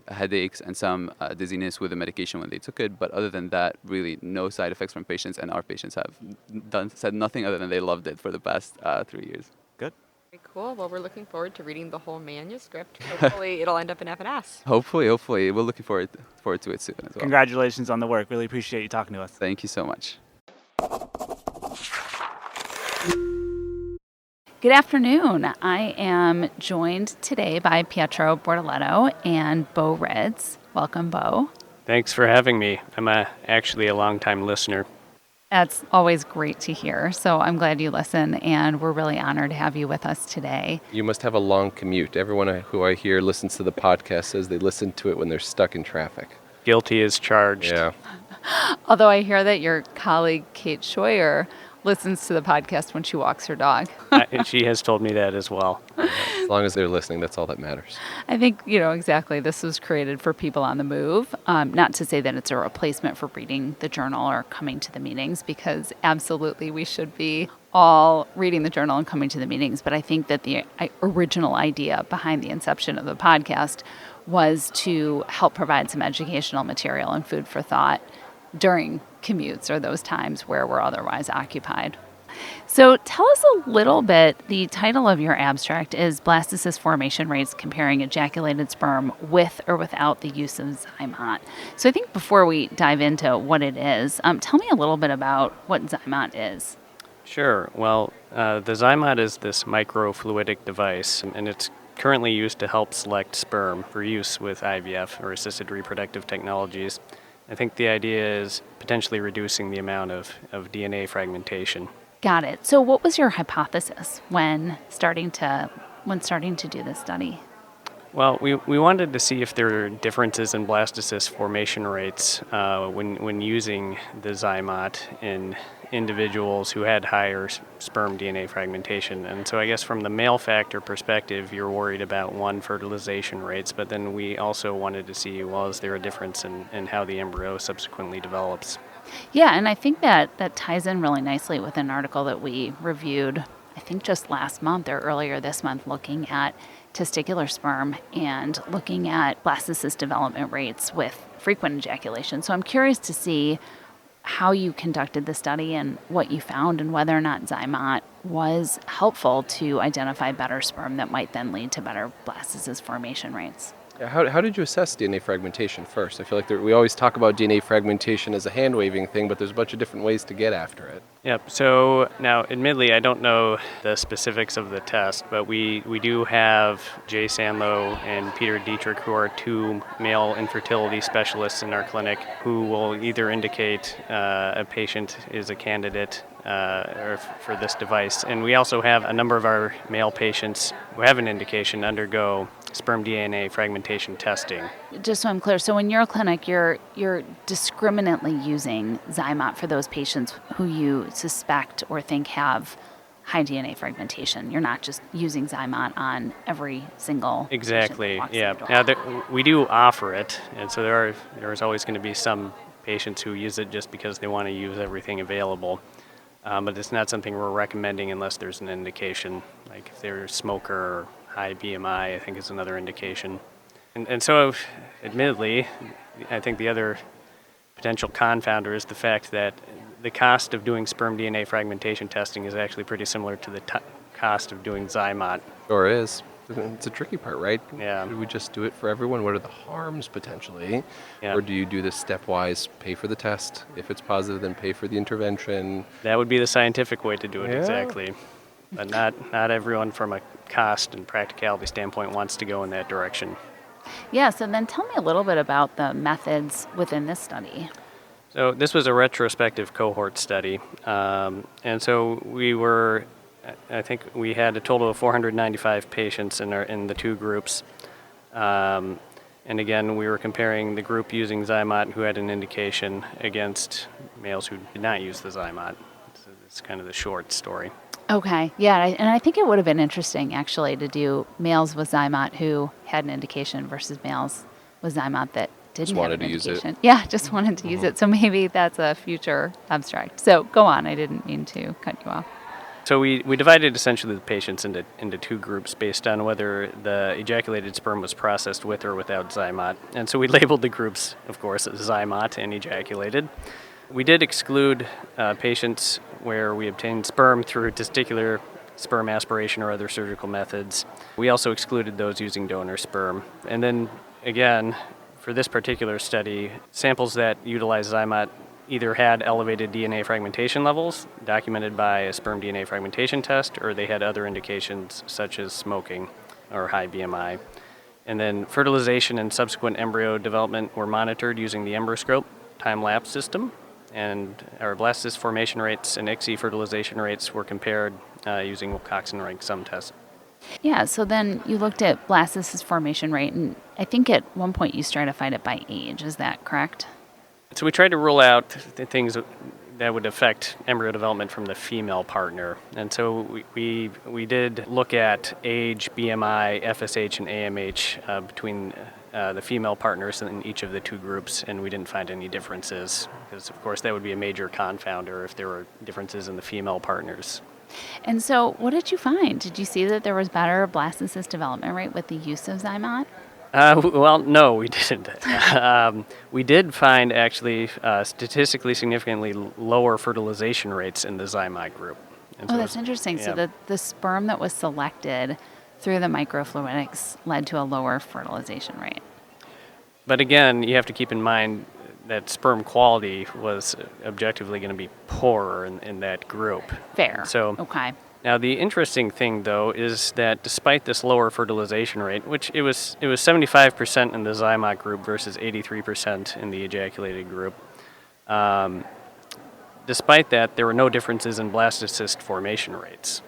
headaches and some dizziness with the medication when they took it, but other than that, really no side effects from patients, and our patients have said nothing other than they loved it for the past 3 years. Good. Very cool. Well, we're looking forward to reading the whole manuscript. Hopefully it'll end up in FNS. Hopefully. We're looking forward to it soon as well. Congratulations on the work. Really appreciate you talking to us. Thank you so much. Good afternoon. I am joined today by Pietro Bortoletto and Bo Rydze. Welcome, Bo. Thanks for having me. I'm actually a longtime listener. That's always great to hear. So I'm glad you listen, and we're really honored to have you with us today. You must have a long commute. Everyone who I hear listens to the podcast says they listen to it when they're stuck in traffic. Guilty as charged. Yeah. Although I hear that your colleague, Kate Scheuer, listens to the podcast when she walks her dog. She has told me that as well. As long as they're listening, that's all that matters. I think, exactly. This was created for people on the move. Not to say that it's a replacement for reading the journal or coming to the meetings, because absolutely we should be all reading the journal and coming to the meetings. But I think that the original idea behind the inception of the podcast was to help provide some educational material and food for thought during commutes or those times where we're otherwise occupied. So tell us a little bit. The title of your abstract is Blastocyst Formation Rates Comparing Ejaculated Sperm with or Without the Use of Zymot. So I think before we dive into what it is, tell me a little bit about what Zymot is. Sure. Well, the Zymot is this microfluidic device, and it's currently used to help select sperm for use with IVF or assisted reproductive technologies. I think the idea is potentially reducing the amount of DNA fragmentation. Got it. So what was your hypothesis when starting to do this study? Well, we wanted to see if there are differences in blastocyst formation rates when using the Zymot in individuals who had higher sperm DNA fragmentation. And so I guess from the male factor perspective, you're worried about fertilization rates, but then we also wanted to see, well, is there a difference in how the embryo subsequently develops? Yeah, and I think that ties in really nicely with an article that we reviewed, I think just last month or earlier this month, looking at testicular sperm and looking at blastocyst development rates with frequent ejaculation. So I'm curious to see how you conducted the study and what you found and whether or not Zymot was helpful to identify better sperm that might then lead to better blastocyst formation rates. How did you assess DNA fragmentation first? I feel like we always talk about DNA fragmentation as a hand-waving thing, but there's a bunch of different ways to get after it. Yep. So now, admittedly, I don't know the specifics of the test, but we do have Jay Sandlow and Peter Dietrich, who are two male infertility specialists in our clinic, who will either indicate a patient is a candidate or for this device. And we also have a number of our male patients who have an indication undergo sperm DNA fragmentation testing. Just so I'm clear, so in your clinic, you're discriminately using Zymot for those patients who you suspect or think have high DNA fragmentation. You're not just using Zymot on every single Exactly. patient that Yeah. walks in the door. Now we do offer it, and so there's always going to be some patients who use it just because they want to use everything available. But it's not something we're recommending unless there's an indication, like if they're a smoker or high BMI, I think is another indication. And so, admittedly, I think the other potential confounder is the fact that the cost of doing sperm DNA fragmentation testing is actually pretty similar to the cost of doing Zymot. Or is. It's a tricky part, right? Yeah. Do we just do it for everyone? What are the harms potentially? Yeah. Or do you do this stepwise, pay for the test? If it's positive, then pay for the intervention? That would be the scientific way to do it, Yeah. exactly. But not everyone from a cost and practicality standpoint wants to go in that direction. Yeah, so then tell me a little bit about the methods within this study. So this was a retrospective cohort study. And so I think we had a total of 495 patients in the two groups. And again, we were comparing the group using Zymot who had an indication against males who did not use the Zymot. So it's kind of the short story. Okay, yeah, and I think it would have been interesting actually to do males with Zymot who had an indication versus males with Zymot that didn't have an indication. Yeah, just wanted to use it. So maybe that's a future abstract. So go on, I didn't mean to cut you off. So we divided essentially the patients into two groups based on whether the ejaculated sperm was processed with or without Zymot. And so we labeled the groups, of course, as Zymot and ejaculated. We did exclude patients where we obtained sperm through testicular sperm aspiration or other surgical methods. We also excluded those using donor sperm. And then, again, for this particular study, samples that utilized Zymot either had elevated DNA fragmentation levels, documented by a sperm DNA fragmentation test, or they had other indications such as smoking or high BMI. And then fertilization and subsequent embryo development were monitored using the EmbryoScope time-lapse system. And our blastocyst formation rates and ICSI fertilization rates were compared using Cox and Rank sum test. Yeah, so then you looked at blastocyst formation rate, and I think at one point you stratified it by age. Is that correct? So we tried to rule out the things that would affect embryo development from the female partner. And so we did look at age, BMI, FSH, and AMH between the female partners in each of the two groups, and we didn't find any differences because, of course, that would be a major confounder if there were differences in the female partners. And so what did you find? Did you see that there was better blastocyst development rate with the use of Zymot? Well, no, we didn't. We did find actually statistically significantly lower fertilization rates in the Zymot group. And so that's interesting. Yeah. So the sperm that was selected through the microfluidics led to a lower fertilization rate. But again, you have to keep in mind that sperm quality was objectively going to be poorer in that group. Fair. So, okay. Now, the interesting thing, though, is that despite this lower fertilization rate, which it was 75% in the Zymot group versus 83% in the ejaculated group, despite that, there were no differences in blastocyst formation rates.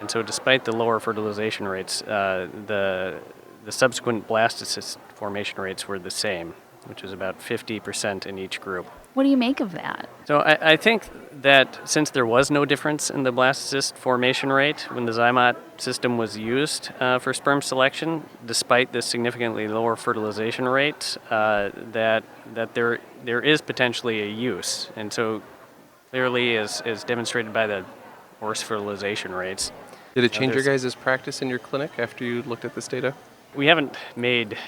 And so despite the lower fertilization rates, the subsequent blastocyst formation rates were the same, which is about 50% in each group. What do you make of that? So I think that since there was no difference in the blastocyst formation rate when the Zymot system was used for sperm selection, despite the significantly lower fertilization rate, that there is potentially a use. And so clearly, as demonstrated by the worse fertilization rates, Did it change your guys' practice in your clinic after you looked at this data? We haven't made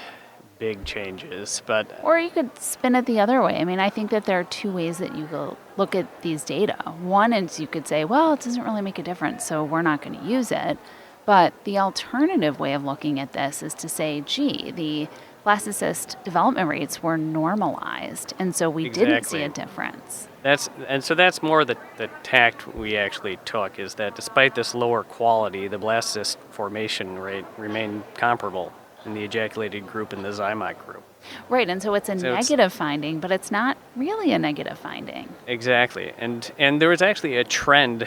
big changes, but Or you could spin it the other way. I mean, I think that there are two ways that you go look at these data. One is you could say, well, it doesn't really make a difference, so we're not going to use it. But the alternative way of looking at this is to say, gee, the blastocyst development rates were normalized, and so we didn't see a difference. That's more the tact we actually took, is that despite this lower quality, the blastocyst formation rate remained comparable in the ejaculated group and the Zymoc group. Right, and so it's a negative finding, but it's not really a negative finding. Exactly, and there was actually a trend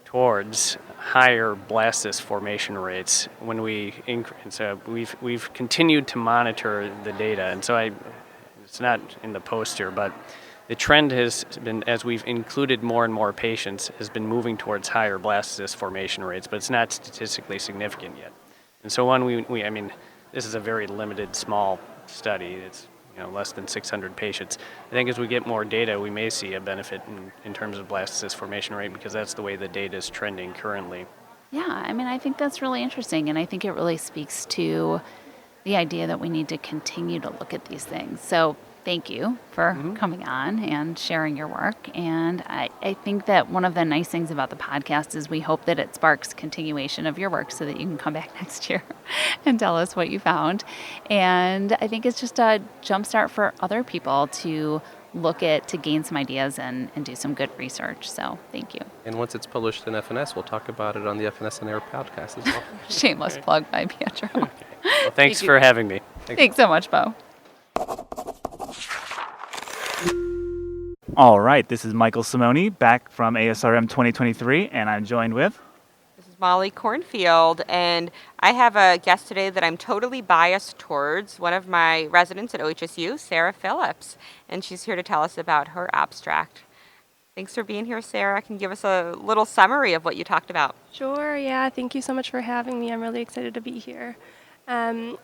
towards higher blastocyst formation rates when we so we've continued to monitor the data, and so it's not in the poster, but the trend has been, as we've included more and more patients, has been moving towards higher blastocyst formation rates, but it's not statistically significant yet. And so I mean, this is a very limited, small study. It's less than 600 patients. I think as we get more data, we may see a benefit in terms of blastocyst formation rate, because that's the way the data is trending currently. Yeah, I mean, I think that's really interesting, and I think it really speaks to the idea that we need to continue to look at these things. So thank you for coming on and sharing your work. And I think that one of the nice things about the podcast is we hope that it sparks continuation of your work so that you can come back next year and tell us what you found. And I think it's just a jumpstart for other people to gain some ideas and do some good research. So thank you. And once it's published in FNS, we'll talk about it on the FNS and Air podcast as well. Shameless plug by Pietro. Okay. Well, thanks for having me. Thanks so much, Bo. All right, this is Michael Simoni back from ASRM 2023, and I'm joined with... This is Molly Cornfield, and I have a guest today that I'm totally biased towards, one of my residents at OHSU, Sara Phillips, and she's here to tell us about her abstract. Thanks for being here, Sara. Can you give us a little summary of what you talked about? Sure, yeah. Thank you so much for having me. I'm really excited to be here.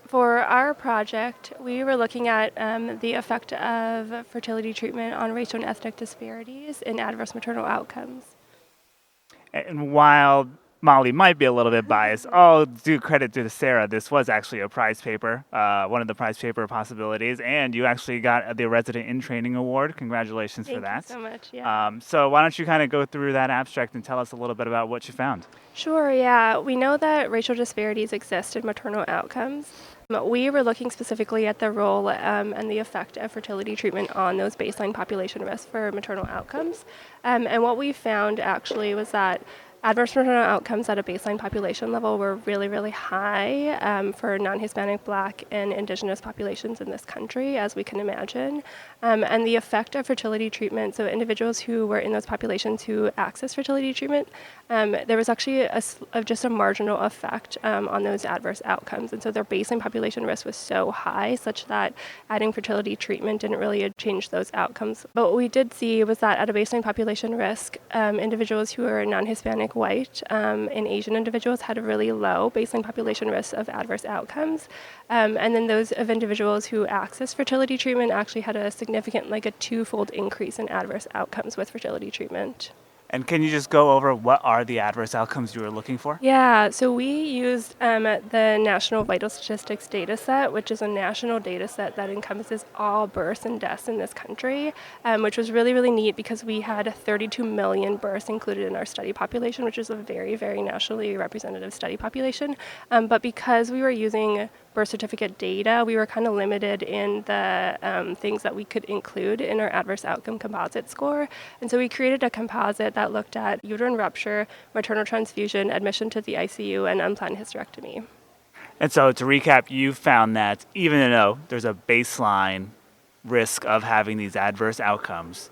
For our project, we were looking at the effect of fertility treatment on racial and ethnic disparities in adverse maternal outcomes. And while Molly might be a little bit biased, I'll do credit to Sara. This was actually a prize paper, one of the prize paper possibilities, and you actually got the Resident in Training Award. Congratulations for that. Thank you so much, yeah. So why don't you kind of go through that abstract and tell us a little bit about what you found? Sure, yeah. We know that racial disparities exist in maternal outcomes. We were looking specifically at the role and the effect of fertility treatment on those baseline population risks for maternal outcomes. And what we found actually was that adverse maternal outcomes at a baseline population level were really, really high for non-Hispanic, Black, and Indigenous populations in this country, as we can imagine. And the effect of fertility treatment, so individuals who were in those populations who accessed fertility treatment, there was actually just a marginal effect on those adverse outcomes. And so their baseline population risk was so high, such that adding fertility treatment didn't really change those outcomes. But what we did see was that at a baseline population risk, individuals who are non-Hispanic, White, and Asian individuals had a really low baseline population risk of adverse outcomes. And then those of individuals who accessed fertility treatment actually had a significant, like a twofold increase in adverse outcomes with fertility treatment. And can you just go over what are the adverse outcomes you were looking for? Yeah, so we used the National Vital Statistics data set, which is a national data set that encompasses all births and deaths in this country, which was really, really neat because we had 32 million births included in our study population, which is a very, very nationally representative study population. But because we were using birth certificate data, we were kind of limited in the things that we could include in our adverse outcome composite score. And so we created a composite that looked at uterine rupture, maternal transfusion, admission to the ICU, and unplanned hysterectomy. And so to recap, you found that even though there's a baseline risk of having these adverse outcomes,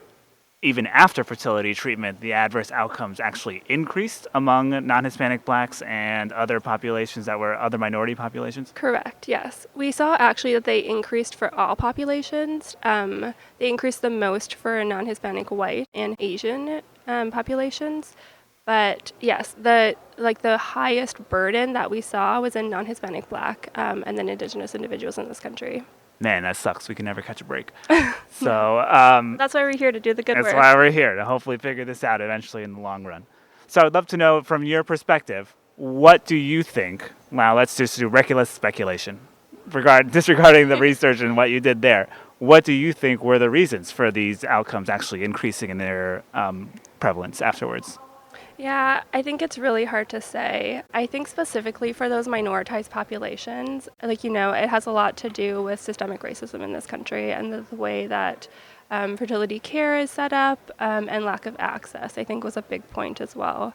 even after fertility treatment, the adverse outcomes actually increased among non-Hispanic Blacks and other populations that were other minority populations? Correct, yes. We saw actually that they increased for all populations. They increased the most for non-Hispanic White and Asian populations. But yes, the highest burden that we saw was in non-Hispanic Black and then Indigenous individuals in this country. Man, that sucks. We can never catch a break. So that's why we're here, to do the good work. That's why we're here, to hopefully figure this out eventually in the long run. So I'd love to know, from your perspective, what do you think? Wow, let's just do reckless speculation. Disregarding the research and what you did there, what do you think were the reasons for these outcomes actually increasing in their prevalence afterwards? Yeah, I think it's really hard to say. I think specifically for those minoritized populations, like, it has a lot to do with systemic racism in this country and the way that fertility care is set up, and lack of access, I think, was a big point as well.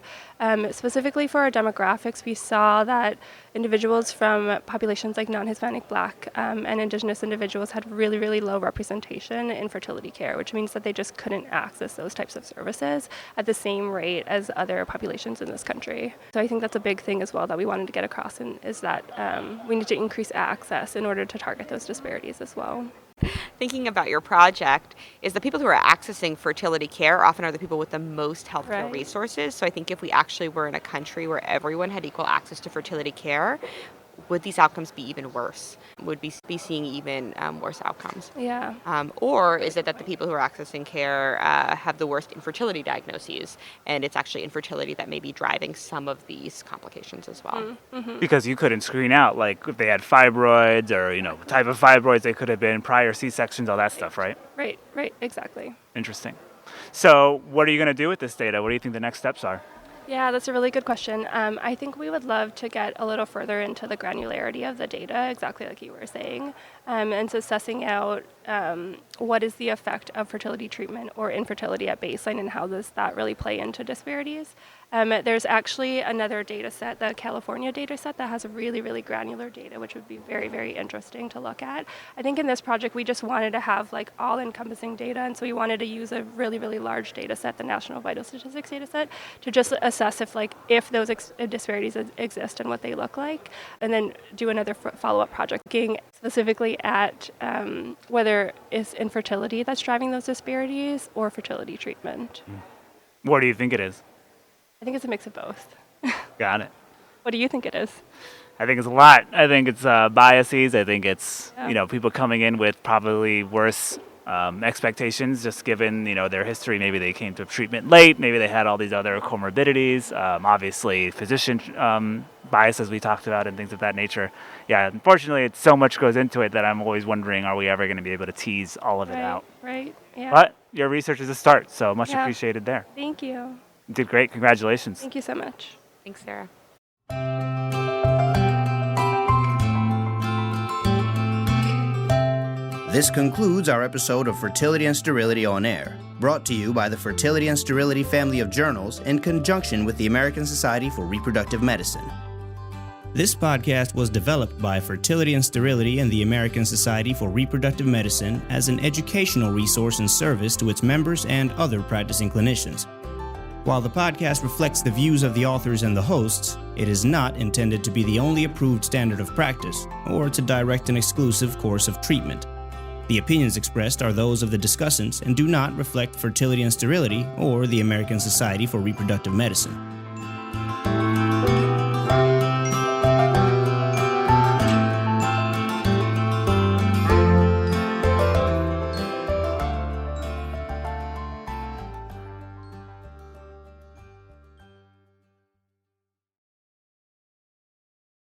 Specifically for our demographics, we saw that individuals from populations like non-Hispanic, Black, and Indigenous individuals had really, really low representation in fertility care, which means that they just couldn't access those types of services at the same rate as other populations in this country. So I think that's a big thing as well that we wanted to get across, is that we need to increase access in order to target those disparities as well. Thinking about your project, is the people who are accessing fertility care often are the people with the most healthcare resources. So I think if we actually were in a country where everyone had equal access to fertility care, would these outcomes be even worse? Would we be seeing even worse outcomes? Yeah. Or is it that the people who are accessing care have the worst infertility diagnoses, and it's actually infertility that may be driving some of these complications as well? Mm-hmm. Because you couldn't screen out, like, if they had fibroids or, type of fibroids they could have been, prior C-sections, all that stuff, right? Right, exactly. Interesting. So what are you going to do with this data? What do you think the next steps are? Yeah, that's a really good question. I think we would love to get a little further into the granularity of the data, exactly like you were saying, and so sussing out what is the effect of fertility treatment or infertility at baseline, and how does that really play into disparities. There's actually another data set, the California data set, that has really, really granular data, which would be very, very interesting to look at. I think in this project, we just wanted to have like all-encompassing data, and so we wanted to use a really, really large data set, the National Vital Statistics data set, to just assess if those disparities exist and what they look like, and then do another follow-up project looking specifically at whether it's infertility that's driving those disparities or fertility treatment. What do you think it is? I think it's a mix of both. Got it. What do you think it is? I think it's a lot. I think it's biases. I think it's, people coming in with probably worse expectations, just given, their history. Maybe they came to treatment late. Maybe they had all these other comorbidities. Obviously, physician bias, as we talked about, and things of that nature. Yeah, unfortunately, so much goes into it that I'm always wondering, are we ever going to be able to tease all of it out? Right, yeah. But your research is a start, so much appreciated there. Thank you. You did great. Congratulations. Thank you so much. Thanks, Sarah. This concludes our episode of Fertility and Sterility on Air, brought to you by the Fertility and Sterility family of journals in conjunction with the American Society for Reproductive Medicine. This podcast was developed by Fertility and Sterility and the American Society for Reproductive Medicine as an educational resource and service to its members and other practicing clinicians. While the podcast reflects the views of the authors and the hosts, it is not intended to be the only approved standard of practice or to direct an exclusive course of treatment. The opinions expressed are those of the discussants and do not reflect Fertility and Sterility or the American Society for Reproductive Medicine.